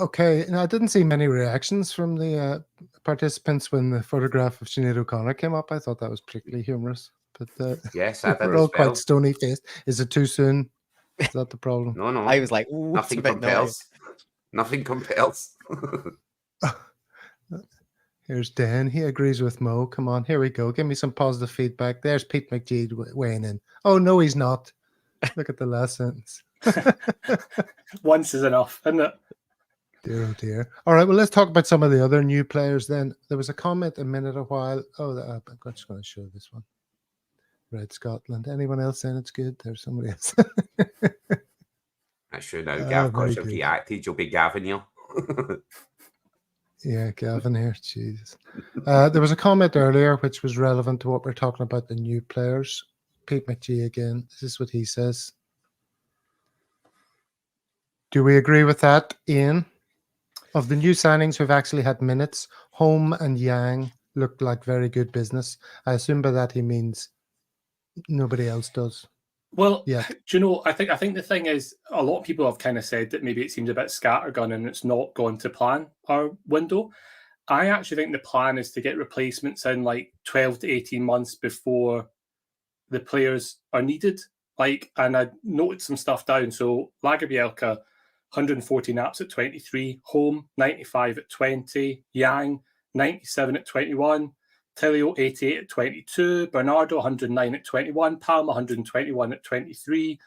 Okay, and I didn't see many reactions from the participants when the photograph of Sinead O'Connor came up. I thought that was particularly humorous. But yes, I did we're all as well. quite stony-faced. Is it too soon? Is that the problem? No. I was like, ooh, nothing compels. Nothing compels. Here's Dan. He agrees with Mo. Come on, here we go. Give me some positive feedback. There's Pete McGee weighing in. Oh, no, he's not. Look at the last sentence. Once is enough, isn't it? Dear, oh dear. All right, well, let's talk about some of the other new players then. There was a comment a minute a while. Oh, I'm just going to show this one. Red Scotland. Anyone else saying it's good? There's somebody else. I should now, Gav, because you've reacted. You'll be Gavin here. Yeah, Gavin here. Jesus. There was a comment earlier which was relevant to what we're talking about, the new players. Pete McGee again. This is what he says. Do we agree with that, Ian? Of the new signings who've actually had minutes, Home and Yang looked like very good business. I assume by that he means nobody else does. Well, yeah. Do you know, I think the thing is, a lot of people have kind of said that maybe it seems a bit scattergun and it's not gone to plan our window. I actually think the plan is to get replacements in like 12 to 18 months before the players are needed. And I noted some stuff down. So Lagerbielke, 114 apps at 23, Home 95 at 20, Yang 97 at 21, Tilio 88 at 22, Bernardo 109 at 21, Palma 121 at 23,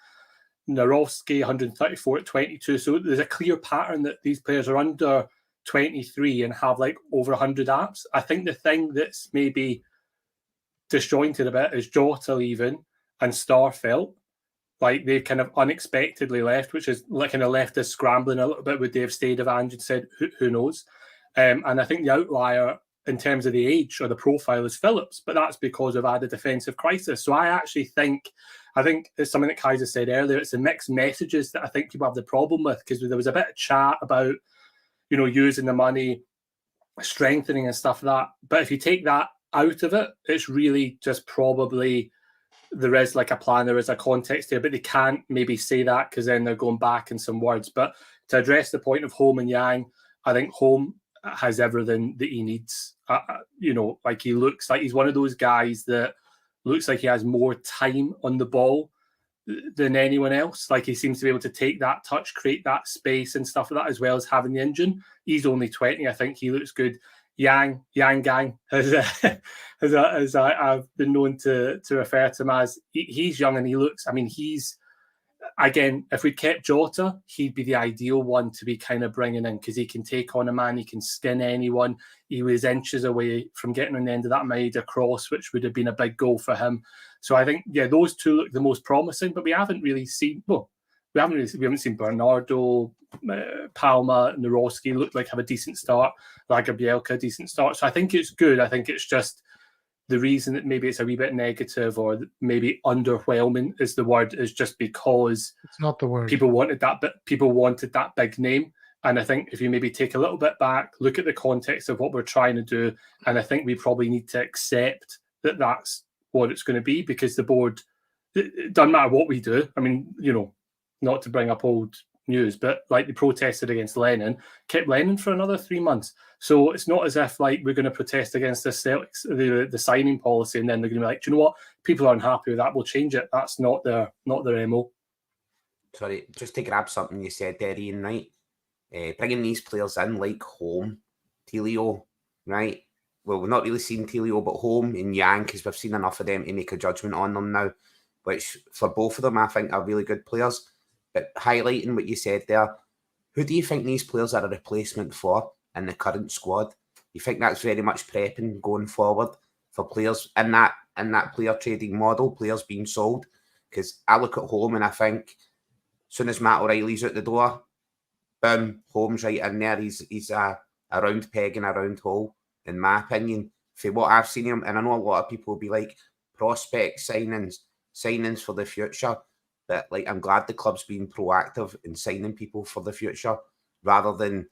Narovsky 134 at 22. So there's a clear pattern that these players are under 23 and have like over 100 apps. I think the thing that's maybe disjointed a bit is Jota leaving and Starfelt. Like they've kind of unexpectedly left, which is like kind of left us scrambling a little bit. Would they have stayed if Ange said, who knows? And I think the outlier in terms of the age or the profile is Phillips, but that's because of added defensive crisis. So I actually think it's something that Kaiser said earlier. It's the mixed messages that I think people have the problem with, because there was a bit of chat about, you know, using the money, strengthening and stuff like that. But if you take that out of it, it's really just probably there is like a plan, there is a context here, but they can't maybe say that because then they're going back in some words. But to address the point of Home and Yang, I think Home has everything that he needs. You know, like he looks like he's one of those guys that looks like he has more time on the ball than anyone else. Like he seems to be able to take that touch, create that space and stuff like that, as well as having the engine. He's only 20. I think he looks good. Yang Gang, as I've been known to refer to him as. He's young and he looks, I mean, he's, again, if we'd kept Jota, he'd be the ideal one to be kind of bringing in, because he can take on a man, he can skin anyone. He was inches away from getting on the end of that Maeda cross, which would have been a big goal for him. So I think, yeah, those two look the most promising, but we haven't seen Bernardo, Palma, Naroski look like have a decent start, Lagerbielke, decent start. So I think it's good. I think it's just the reason that maybe it's a wee bit negative or maybe underwhelming is the word, is just because it's not the word. People wanted that big name. And I think if you maybe take a little bit back, look at the context of what we're trying to do, and I think we probably need to accept that that's what it's going to be, because the board, it doesn't matter what we do. I mean, you know, not to bring up old news, but like they protested against Lennon, kept Lennon for another 3 months. So it's not as if like we're going to protest against the Celtics, the signing policy, and then they're going to be like, do you know what? People are unhappy with that. We'll change it. That's not their MO. Sorry, just to grab something you said there, Ian, right? Bringing these players in like Home, Telio, right? Well, we've not really seen Telio, but Home and Yang, because we've seen enough of them to make a judgment on them now, which for both of them I think are really good players. But highlighting what you said there, who do you think these players are a replacement for in the current squad? You think that's very much prepping going forward for players in that player trading model, players being sold? Because I look at Home and I think as soon as Matt O'Reilly's out the door, boom, Home's right in there. He's a round peg in a round hole, in my opinion, for what I've seen him. And I know a lot of people will be like, prospect signings for the future. But like, I'm glad the club's being proactive in signing people for the future rather than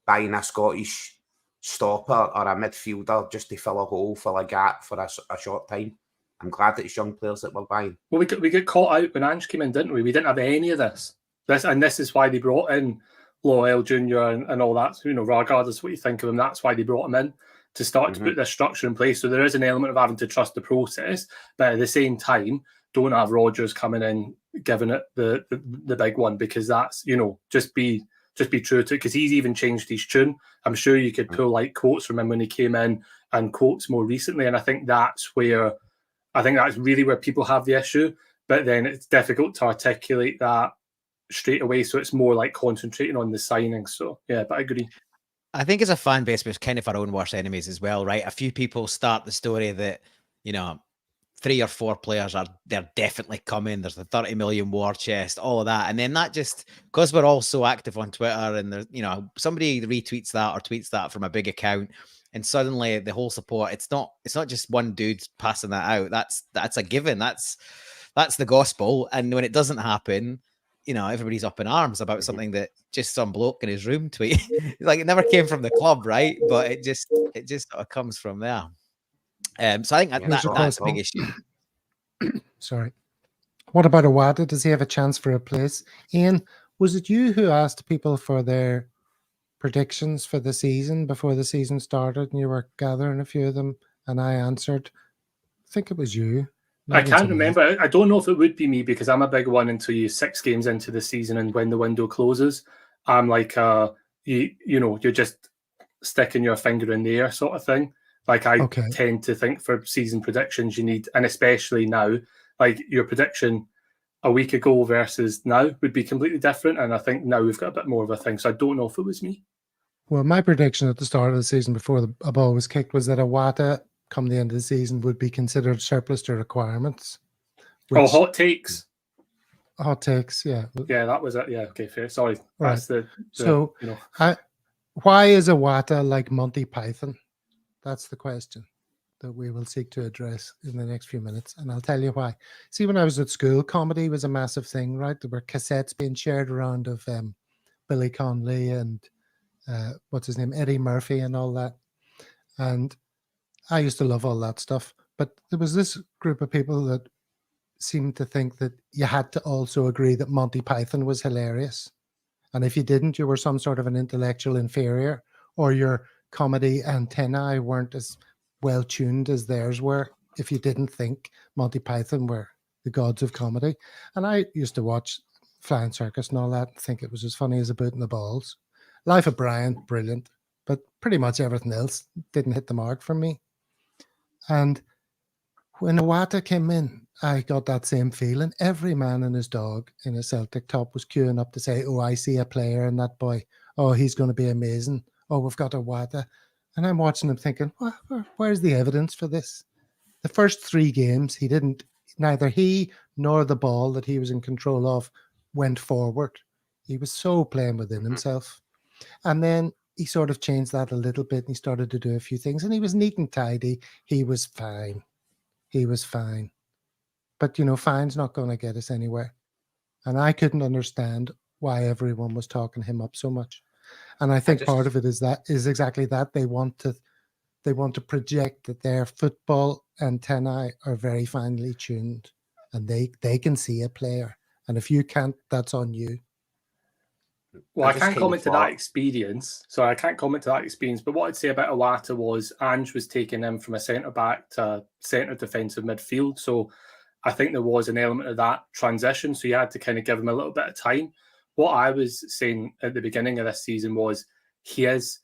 buying a Scottish stopper or a midfielder just to fill a gap for a short time. I'm glad that it's young players that we're buying. Well, we get caught out when Ange came in, didn't we? We didn't have any of this. This is why they brought in Lowell Jr. and all that. So, you know, regardless of what you think of him, that's why they brought him in, to start to put this structure in place. So there is an element of having to trust the process, but at the same time, don't have Rodgers coming in giving it the big one, because that's, you know, just be true to it, because he's even changed his tune. I'm sure you could pull like quotes from him when he came in and quotes more recently, and I think that's really where people have the issue. But then it's difficult to articulate that straight away, so it's more like concentrating on the signings. So yeah, but I agree. I think as a fan base, we're kind of our own worst enemies as well, right? A few people start the story that, you know, 3 or 4 players they're definitely coming. There's the 30 million war chest, all of that. And then that just, because we're all so active on Twitter and there's, you know, somebody retweets that or tweets that from a big account, and suddenly the whole support, it's not just one dude passing that out. That's a given. That's the gospel. And when it doesn't happen, you know, everybody's up in arms about something that just some bloke in his room tweet. Like, it never came from the club, right? But it just sort of comes from there. So I think that's a big issue. Sorry. What about Iwata? Does he have a chance for a place? Ian, was it you who asked people for their predictions for the season before the season started, and you were gathering a few of them, and I answered? I think it was you. I can't remember. I don't know if it would be me, because I'm a big one until you 6 games into the season, and when the window closes, I'm like, you know, you're just sticking your finger in the air sort of thing. Like, I tend to think for season predictions you need, and especially now, like your prediction a week ago versus now would be completely different. And I think now we've got a bit more of a thing. So I don't know if it was me. Well, my prediction at the start of the season before a ball was kicked was that Iwata, come the end of the season, would be considered surplus to requirements. Hot takes. Hot takes, yeah. Yeah, that was it. Yeah, okay, fair. Sorry. Right. That's so, you know. Why is Iwata like Monty Python? That's the question that we will seek to address in the next few minutes. And I'll tell you why. See, when I was at school, comedy was a massive thing, right? There were cassettes being shared around of Billy Connolly and what's his name, Eddie Murphy and all that. And I used to love all that stuff. But there was this group of people that seemed to think that you had to also agree that Monty Python was hilarious. And if you didn't, you were some sort of an intellectual inferior, or your comedy antennae weren't as well tuned as theirs were if you didn't think Monty Python were the gods of comedy. And I used to watch Flying Circus and all that and think it was as funny as a boot in the balls. Life of Brian, brilliant, but pretty much everything else didn't hit the mark for me. And when Iwata came in, I got that same feeling. Every man and his dog in a Celtic top was queuing up to say, oh, I see a player in that boy. Oh, he's going to be amazing. Oh, we've got Iwata. And I'm watching him thinking, where's the evidence for this? The first 3 games, neither he nor the ball that he was in control of went forward. He was so playing within himself. And then he sort of changed that a little bit and he started to do a few things and he was neat and tidy. He was fine. He was fine. But, fine's not going to get us anywhere. And I couldn't understand why everyone was talking him up so much. And I think part of it is exactly that. They want to project that their football antennae are very finely tuned and they can see a player. And if you can't, that's on you. Well, I can't comment to that experience. So I can't comment to that experience. But what I'd say about Iwata was Ange was taking him from a centre-back to centre defensive midfield. So I think there was an element of that transition. So you had to kind of give him a little bit of time. What I was saying at the beginning of this season was he is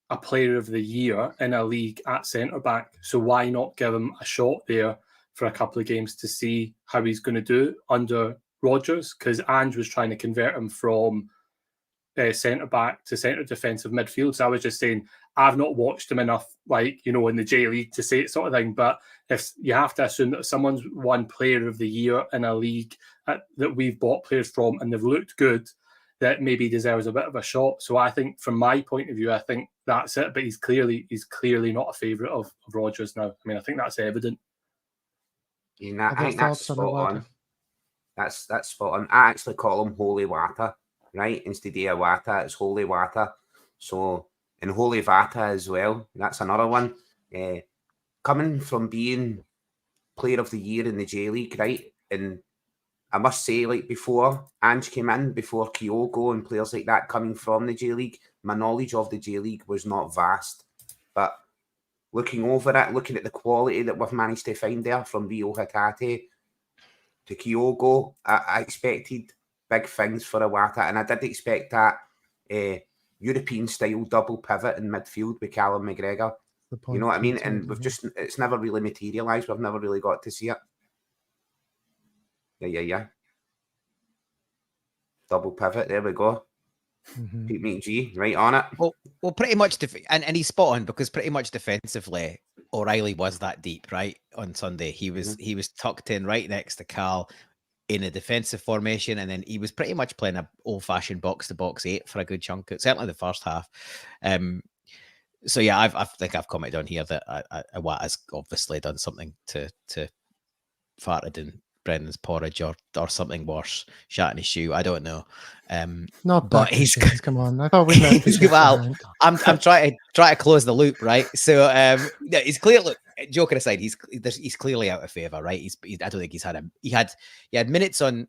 a player of the year in a league at centre-back. So why not give him a shot there for a couple of games to see how he's going to do under Rodgers? Because Ange was trying to convert him from centre-back to centre defensive midfield. So I was just saying, I've not watched him enough, in the J League to say it sort of thing. But if you have to assume that if someone's won player of the year in a league that we've bought players from and they've looked good, that maybe deserves a bit of a shot. So I think from my point of view, I think that's it. But he's clearly not a favourite of Rodgers now. I mean, I think that's evident. I think that's spot on. That's spot on. I actually call him Holy Wata, right? Instead of Iwata, it's Holy Wata. So, and Holy Vata as well. That's another one. Coming from being player of the year in the J League, right? And I must say, before Ange came in, before Kyogo and players like that coming from the J League, my knowledge of the J League was not vast. But looking over it, looking at the quality that we've managed to find there from Rio Hatate to Kyogo, I expected big things for Iwata, and I did expect that European-style double pivot in midfield with Callum McGregor. You know what I mean? And it's never really materialised. We've never really got to see it. Yeah. Double pivot. There we go. Pete McGee, right on it. Well, pretty much, and he's spot on because pretty much defensively, O'Reilly was that deep, right? On Sunday, he was tucked in right next to Cal in a defensive formation, and then he was pretty much playing an old-fashioned box-to-box 8 for a good chunk. Certainly the first half. So yeah, I've commented on here that Iwata's obviously done something to farted in Brendan's porridge or something worse, shat in his shoe. I don't know. Not but he's come on. I thought we'd well, I'm trying to close the loop, right? So yeah, he's clear. Look, joking aside, he's clearly out of favour, right? I don't think he's had he had minutes on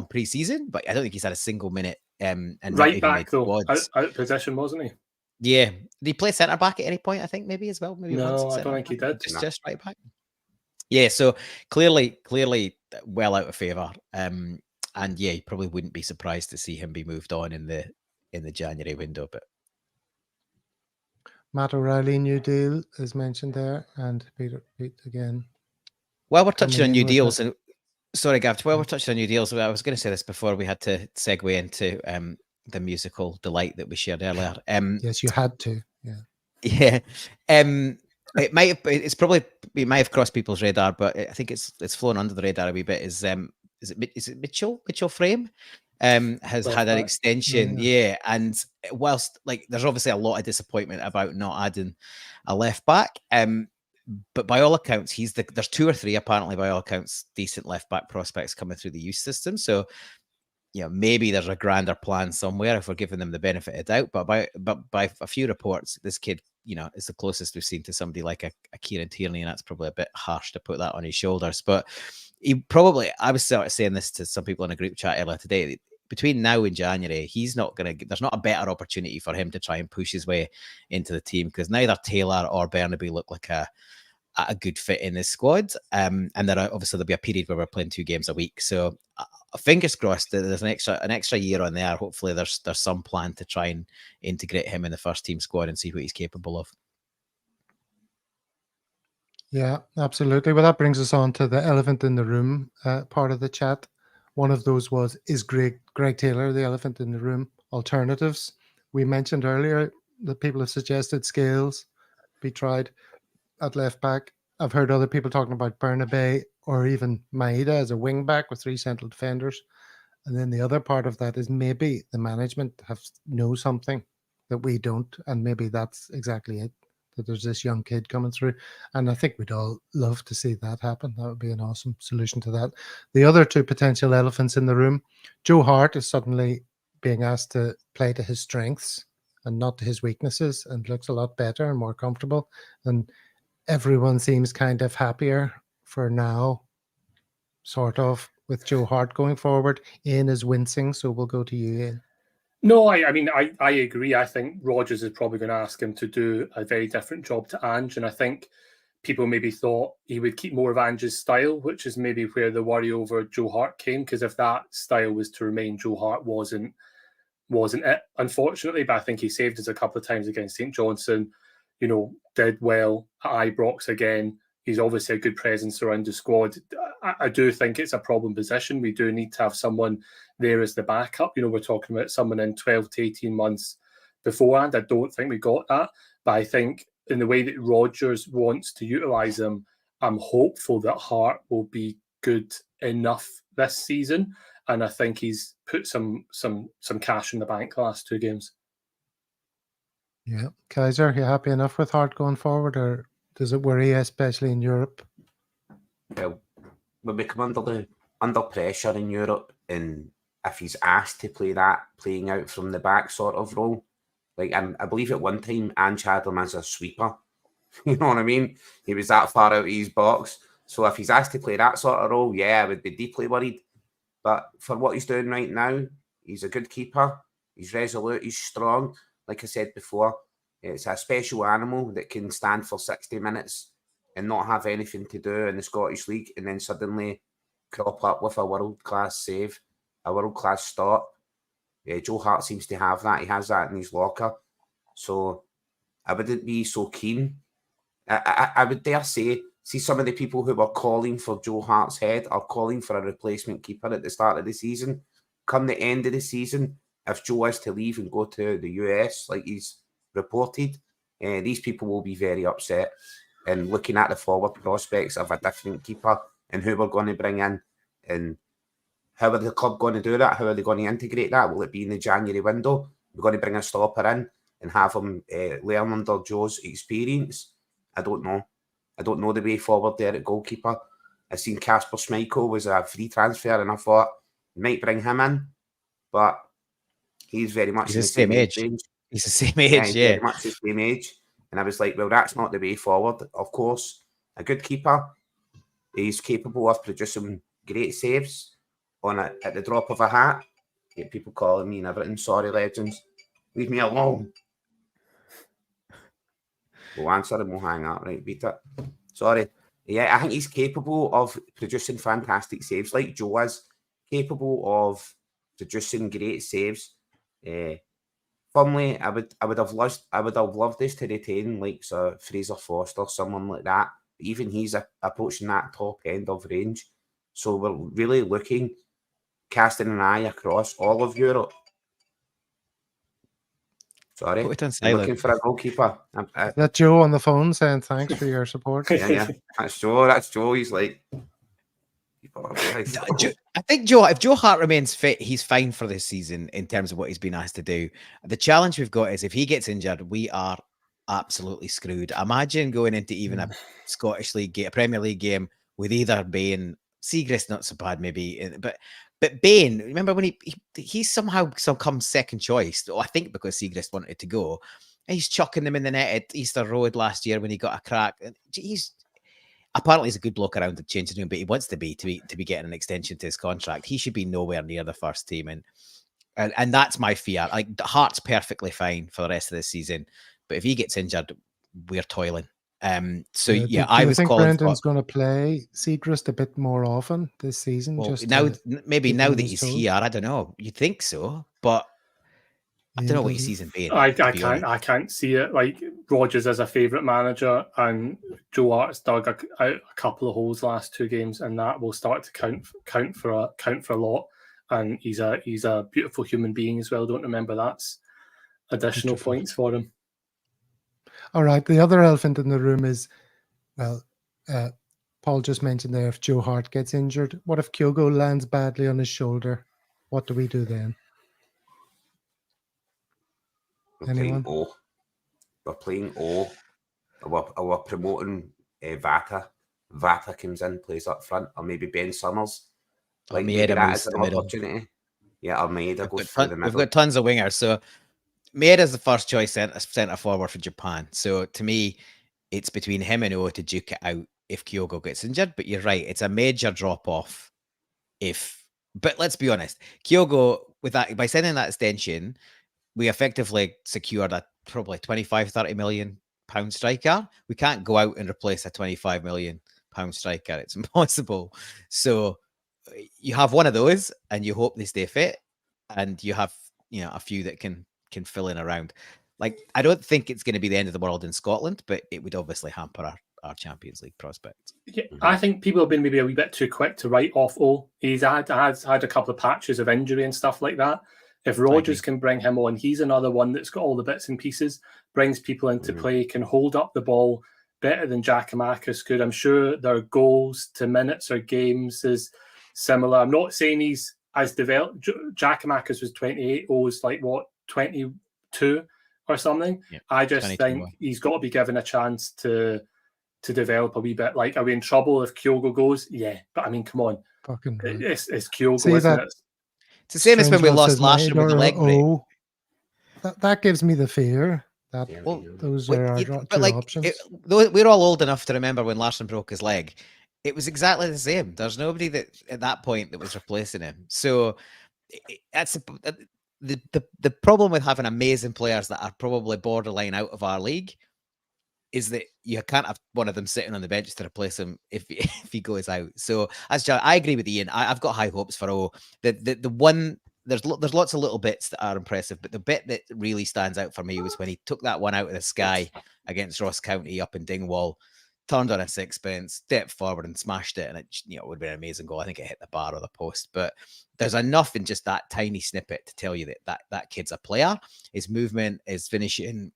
pre-season, but I don't think he's had a single minute. And right back though, out position, wasn't he? Yeah, did he play centre back at any point? I think maybe as well. Maybe no, I don't think he did. Just right back. Yeah, so clearly well out of favour. And yeah, you probably wouldn't be surprised to see him be moved on in the January window. But Matt O'Reilly new deal is mentioned there, and Pete again. Well, we're touching on new deals, and sorry, Gav. Well, we're touching on new deals. I was going to say this before we had to segue into the musical delight that we shared earlier. Yes, you had to. Yeah. Yeah. It might have crossed people's radar, but I think it's flown under the radar a wee bit. Is it Mitchell Frame has had an extension, yeah. And whilst there's obviously a lot of disappointment about not adding a left back, but by all accounts there's 2 or 3 apparently by all accounts decent left back prospects coming through the youth system. So maybe there's a grander plan somewhere if we're giving them the benefit of doubt. But by a few reports, this kid, is the closest we've seen to somebody like a Kieran Tierney, and that's probably a bit harsh to put that on his shoulders. But I was sort of saying this to some people in a group chat earlier today. between now and January, he's not going to. There's not a better opportunity for him to try and push his way into the team, because neither Taylor or Burnaby look like a good fit in this squad. And there'll be a period where we're playing 2 games a week. So fingers crossed that there's an extra year on there. Hopefully there's some plan to try and integrate him in the first team squad and see what he's capable of. Yeah, absolutely. Well, that brings us on to the elephant in the room part of the chat. One of those was, is Greg Taylor the elephant in the room? Alternatives. We mentioned earlier that people have suggested Scales be tried at left back. I've heard other people talking about Burnaby or even Maeda as a wing back with 3 central defenders. And then the other part of that is maybe the management know something that we don't, and maybe that's exactly it, that there's this young kid coming through. And I think we'd all love to see that happen. That would be an awesome solution to that. The other 2 potential elephants in the room, Joe Hart is suddenly being asked to play to his strengths and not to his weaknesses, and looks a lot better and more comfortable. And everyone seems kind of happier for now, sort of, with Joe Hart going forward. Ian is wincing, so we'll go to you, Ian. No, I mean, I agree. I think Rodgers is probably going to ask him to do a very different job to Ange, and I think people maybe thought he would keep more of Ange's style, which is maybe where the worry over Joe Hart came, because if that style was to remain, Joe Hart wasn't it, unfortunately. But I think he saved us a couple of times against St. Johnstone, did well at Ibrox again. He's obviously a good presence around the squad. I do think it's a problem position. We do need to have someone there as the backup. We're talking about someone in 12 to 18 months beforehand. I don't think we got that. But I think in the way that Rodgers wants to utilise him, I'm hopeful that Hart will be good enough this season. And I think he's put some cash in the bank the last 2 games. Yeah. Kaiser, are you happy enough with Hart going forward, or does it worry you, especially in Europe? Well, when we come under pressure in Europe, and if he's asked to playing out from the back sort of role, like I believe at one time Ange had him as a sweeper. You know what I mean? He was that far out of his box. So if he's asked to play that sort of role, yeah, I would be deeply worried. But for what he's doing right now, he's a good keeper. He's resolute. He's strong. Like I said before, it's a special animal that can stand for 60 minutes and not have anything to do in the Scottish League, and then suddenly crop up with a world-class save, a world-class stop. Joe Hart seems to have that. He has that in his locker. So I wouldn't be so keen. I would dare see some of the people who were calling for Joe Hart's head are calling for a replacement keeper at the start of the season. Come the end of the season, if Joe is to leave and go to the US, like he's reported, these people will be very upset. And looking at the forward prospects of a different keeper and who we're going to bring in, and how are the club going to do that? How are they going to integrate that? Will it be in the January window? We're going to bring a stopper in and have him learn under Joe's experience? I don't know. I don't know the way forward there at goalkeeper. I seen Kasper Schmeichel was a free transfer, and I thought might bring him in, but he's very much the same age. He's the same age, yeah. Very much the same age. And I was like, well, that's not the way forward. Of course, a good keeper, he's capable of producing great saves at the drop of a hat. Get people calling me and everything. Sorry, legends. Leave me alone. We'll answer and we'll hang up, right? Beat it. Sorry. Yeah, I think he's capable of producing fantastic saves, like Joe is capable of producing great saves. Firmly, I would have loved this to retain like Fraser Foster, someone like that. Even he's approaching that top end of range. So we're really casting an eye across all of Europe. Sorry, I'm looking for a goalkeeper. Is that Joe on the phone saying thanks for your support? Yeah. That's Joe. He's like, I think if Joe Hart remains fit, he's fine for this season in terms of what he's been asked to do. The challenge we've got is if he gets injured, we are absolutely screwed. Imagine going into even a Scottish League, a Premier League game with either Bain, Seagrass not so bad maybe, but Bain, remember when he somehow comes second choice, I think because Seagrass wanted to go, and he's chucking them in the net at Easter Road last year when he got a crack. apparently he's a good bloke around the changing room, but he wants to be getting an extension to his contract. He should be nowhere near the first team, and that's my fear. Like, the Hart's perfectly fine for the rest of the season, but if he gets injured, we're toiling. So yeah, I was think calling Brendan's going to play Segrist a bit more often this season. Well, just now maybe now that he's here, I don't know. You'd think so, but I don't know what his season being. I can't see it. Like, Rodgers is a favourite manager, and Joe Hart's dug out a couple of holes last 2 games, and that will start to count for a lot. And he's a beautiful human being as well. Don't remember that's additional points for him. All right. The other elephant in the room is, well, Paul just mentioned there, if Joe Hart gets injured, what if Kyogo lands badly on his shoulder? What do we do then? Anyone? We're playing O. We're promoting Vata. Vata comes in, plays up front, or maybe Ben Summers. Like, maybe that is an opportunity. Yeah, Almeida goes through the middle. We've got tons of wingers. So Maeda's the first choice centre forward for Japan. So to me, it's between him and O to duke it out if Kyogo gets injured. But you're right, it's a major drop off. But let's be honest, Kyogo, with that, by sending that extension, we effectively secured a probably 25-30 million pound striker. We can't go out and replace a 25 million pound striker. It's impossible. So you have one of those, and you hope they stay fit, and you have a few that can fill in around. Like, I don't think it's going to be the end of the world in Scotland, but it would obviously hamper our Champions League prospects. Yeah, I think people have been maybe a wee bit too quick to write off O. He's had a couple of patches of injury and stuff like that. If Rodgers can bring him on, he's another one that's got all the bits and pieces, brings people into play, can hold up the ball better than Giakoumakis could. I'm sure their goals to minutes or games is similar. I'm not saying he's as developed. Giakoumakis was 28. O was like, what, 22 or something? Yeah, I just think he's got to be given a chance to develop a wee bit. Like, are we in trouble if Kyogo goes? Yeah, but I mean, come on. Fucking it's Kyogo, isn't it? It's the same as when we lost last year with the leg break. That gives me the fear. Those are our two options. We're all old enough to remember when Larsson broke his leg. It was exactly the same. There's nobody that at that point that was replacing him. So that's the problem with having amazing players that are probably borderline out of our league is that you can't have one of them sitting on the bench to replace him if he goes out. So I agree with Ian. I've got high hopes for O. The one there's lots of little bits that are impressive, but the bit that really stands out for me was when he took that one out of the sky against Ross County up in Dingwall, turned on a sixpence, stepped forward and smashed it, and it would have been an amazing goal. I think it hit the bar or the post, but there's enough in just that tiny snippet to tell you that kid's a player. His movement, his finishing.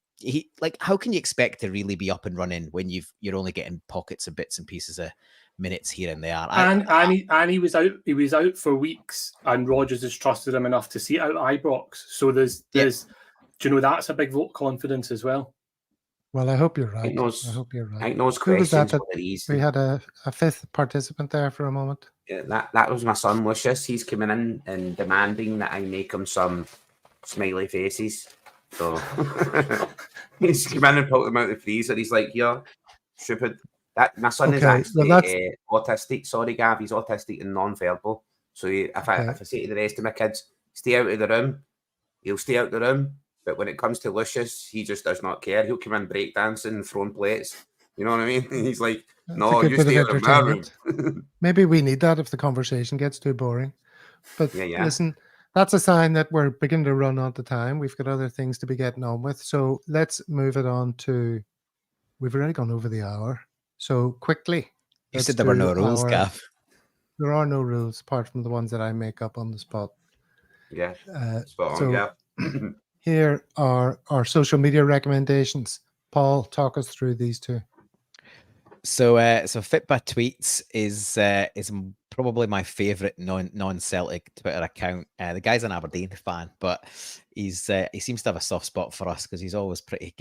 How can you expect to really be up and running when you're only getting pockets of bits and pieces of minutes here and there? And he was out. He was out for weeks, and Rodgers has trusted him enough to see it out Ibrox. So there's that's a big vote of confidence as well. Well, I hope you're right. I hope you're right. I think those questions were easy. We had a fifth participant there for a moment. Yeah, that was my son Lucius. He's coming in and demanding that I make him some smiley faces. So he's come in and pulled them out of the freezer. He's like, "Yeah, stupid." That my son is actually autistic. Sorry, Gav, he's autistic and non-verbal. So if I say to the rest of my kids, "Stay out of the room," he'll stay out of the room. But when it comes to Lucius, he just does not care. He'll come in breakdancing, throwing plates. You know what I mean? He's like, "No, you stay out of my room." Maybe we need that if the conversation gets too boring. But listen. That's a sign that we're beginning to run out of time. We've got other things to be getting on with. So let's move it on to... We've already gone over the hour. So quickly. You said there were no rules, Gav. There are no rules apart from the ones that I make up on the spot. Yeah, spot on, yeah. Here are our social media recommendations. Paul, talk us through these two. So Fitba Tweets is probably my favourite non-Celtic Twitter account. The guy's an Aberdeen fan, but he seems to have a soft spot for us because he's always pretty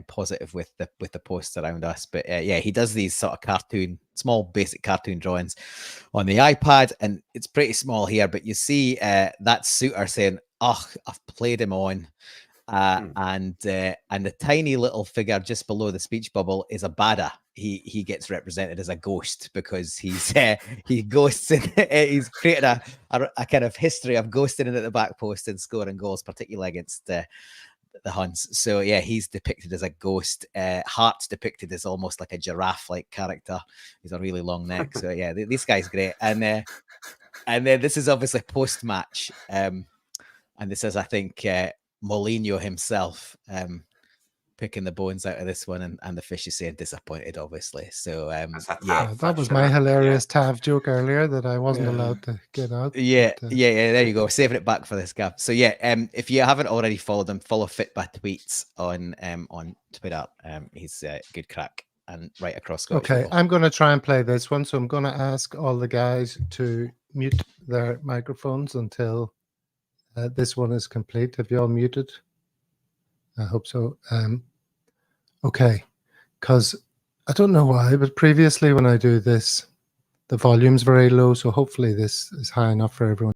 positive with the posts around us. But he does these sort of small basic cartoon drawings on the iPad, and it's pretty small here. But you see that suitor saying, "Oh, I've played him on. And the tiny little figure just below the speech bubble is a bada. He gets represented as a ghost because he ghosts and he's created a kind of history of ghosting in at the back post and scoring goals, particularly against the Huns. So yeah, he's depicted as a ghost. Hart's depicted as almost like a giraffe-like character. He's a really long neck. So yeah, this guy's great. And then this is obviously post-match. And this is, I think, Mourinho himself picking the bones out of this one, and the fish is saying disappointed, obviously. So that was my hilarious Tav joke earlier that I wasn't allowed to get out. Yeah, there you go. Saving it back for this guy. So yeah, if you haven't already followed him, follow Fit by Tweets on Twitter. He's good crack and right across Scottish Okay, football. I'm going to try and play this one, so I'm going to ask all the guys to mute their microphones until this one is complete. Have you all muted? I hope so. Okay, because I don't know why, but previously when I do this, the volume's very low, so hopefully this is high enough for everyone.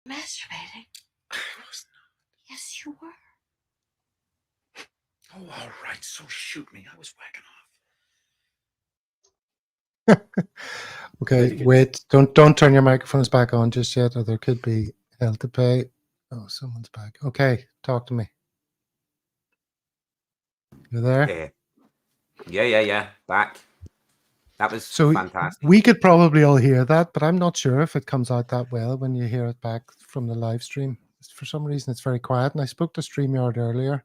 Masturbating? I was not. Yes, you were. Oh, all right. So shoot me. I was whacking off. Okay, wait. Don't turn your microphones back on just yet, or there could be hell to pay. Oh, someone's back. Okay, talk to me. You there? Yeah. Back. That was So fantastic. we could probably all hear that, but I'm not sure if it comes out that well when you hear it back from the live stream. For some reason, it's very quiet, and I spoke to StreamYard earlier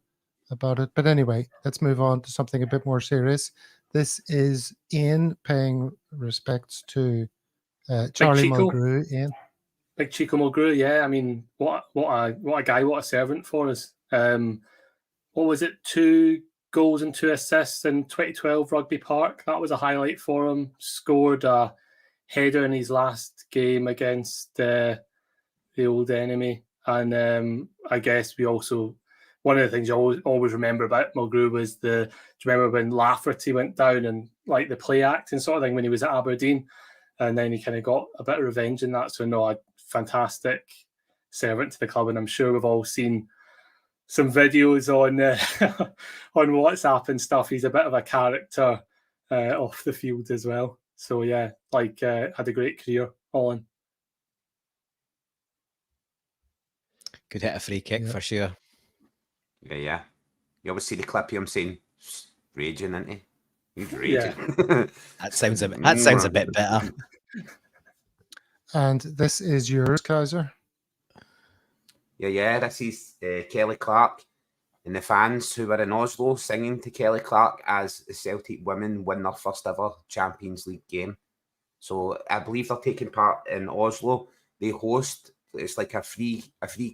about it. But anyway, let's move on to something a bit more serious. This is Ian paying respects to Charlie Chico. Mulgrew. Ian, Big Chico Mulgrew, yeah. I mean, what a guy, what a servant for us. What was it? 2 goals and 2 assists in 2012 Rugby Park. That was a highlight for him. Scored a header in his last game against the old enemy. And I guess we also, one of the things you always remember about Mulgrew was do you remember when Lafferty went down and like the play acting sort of thing when he was at Aberdeen? And then he kind of got a bit of revenge in that. So no, a fantastic servant to the club. And I'm sure we've all seen some videos on on WhatsApp and stuff. He's a bit of a character off the field as well. So yeah, had a great career, all in. Could hit a free kick for sure. Yeah. You always see the clip of him saying, raging, isn't he? He's raging. That sounds a bit better. and this is yours, Kaiser. Yeah, this is Kelly Clark and the fans who were in Oslo singing to Kelly Clark as the Celtic women win their first ever Champions League game. So I believe they're taking part in Oslo. They host, it's like a free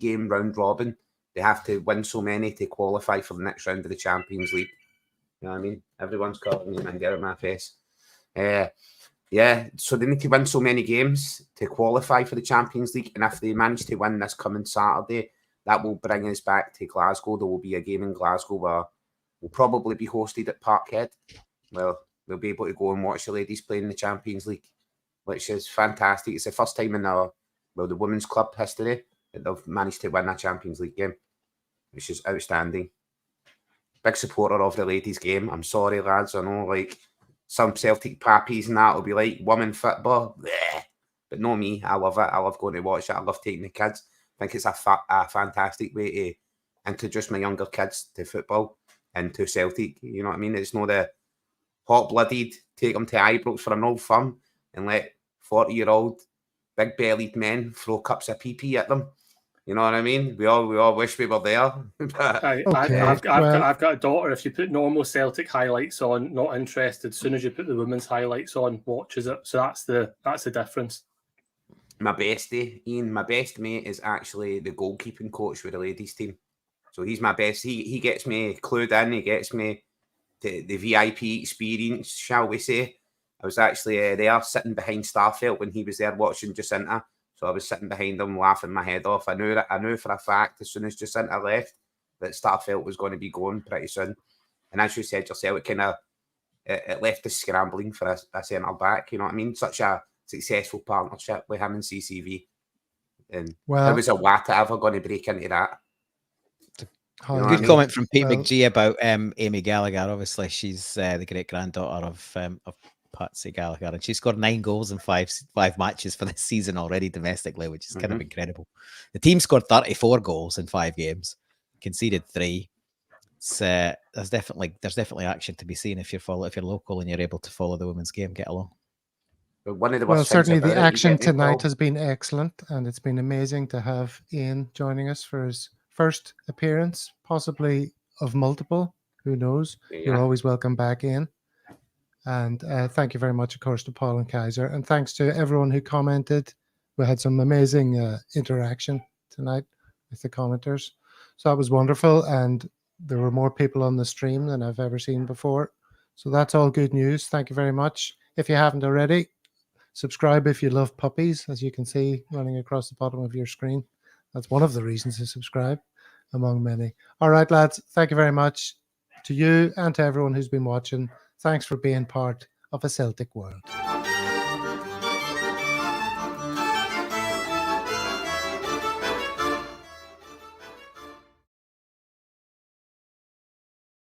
game round robin. They have to win so many to qualify for the next round of the Champions League. You know what I mean? Everyone's calling me, man, get out of my face. Yeah, so they need to win so many games to qualify for the Champions League. And if they manage to win this coming Saturday, that will bring us back to Glasgow. There will be a game in Glasgow where we'll probably be hosted at Parkhead. Well, we'll be able to go and watch the ladies play in the Champions League, which is fantastic. It's the first time in the women's club history that they've managed to win a Champions League game, which is outstanding. Big supporter of the ladies' game. I'm sorry, lads. I know, like, some Celtic pappies and that will be like, women football. Bleh. But no, me. I love it. I love going to watch it. I love taking the kids. I think it's a fantastic way to introduce my younger kids to football and to Celtic. You know what I mean? It's not the hot-blooded, take them to Ibrox for an old fun and let 40-year-old big-bellied men throw cups of pee-pee at them. You know what I mean? We all wish we were there. I've got a daughter. If you put normal Celtic highlights on, not interested. As soon as you put the women's highlights on, watches it. So that's the difference. My bestie, Ian, my best mate is actually the goalkeeping coach with the ladies team. So he's my best. He gets me clued in. He gets me to the VIP experience, shall we say. I was actually there sitting behind Starfelt when he was there watching Jacinta. So I was sitting behind him laughing my head off. I knew for a fact as soon as Jacinta left that Starfelt was going to be going pretty soon. And as you said yourself, it left us scrambling for a centre back. You know what I mean? Such a successful partnership with him and CCV. And how was a Wata ever going to break into that? You know good comment from Pete McGee about Amy Gallagher. Obviously, she's the great granddaughter of Patsy Gallagher, and she scored 9 goals in five matches for this season already domestically, which is kind of incredible. The team scored 34 goals in 5 games, conceded 3. There's definitely action to be seen if you're local and you're able to follow the women's game. Get along. Well, certainly the action tonight has been excellent, and it's been amazing to have Ian joining us for his first appearance, possibly of multiple. Who knows? Yeah. You're always welcome back, Ian. And thank you very much, of course, to Paul and Kaiser. And thanks to everyone who commented. We had some amazing interaction tonight with the commenters. So that was wonderful. And there were more people on the stream than I've ever seen before. So that's all good news. Thank you very much. If you haven't already, subscribe if you love puppies, as you can see running across the bottom of your screen. That's one of the reasons to subscribe, among many. All right, lads. Thank you very much to you and to everyone who's been watching. Thanks for being part of a Celtic world.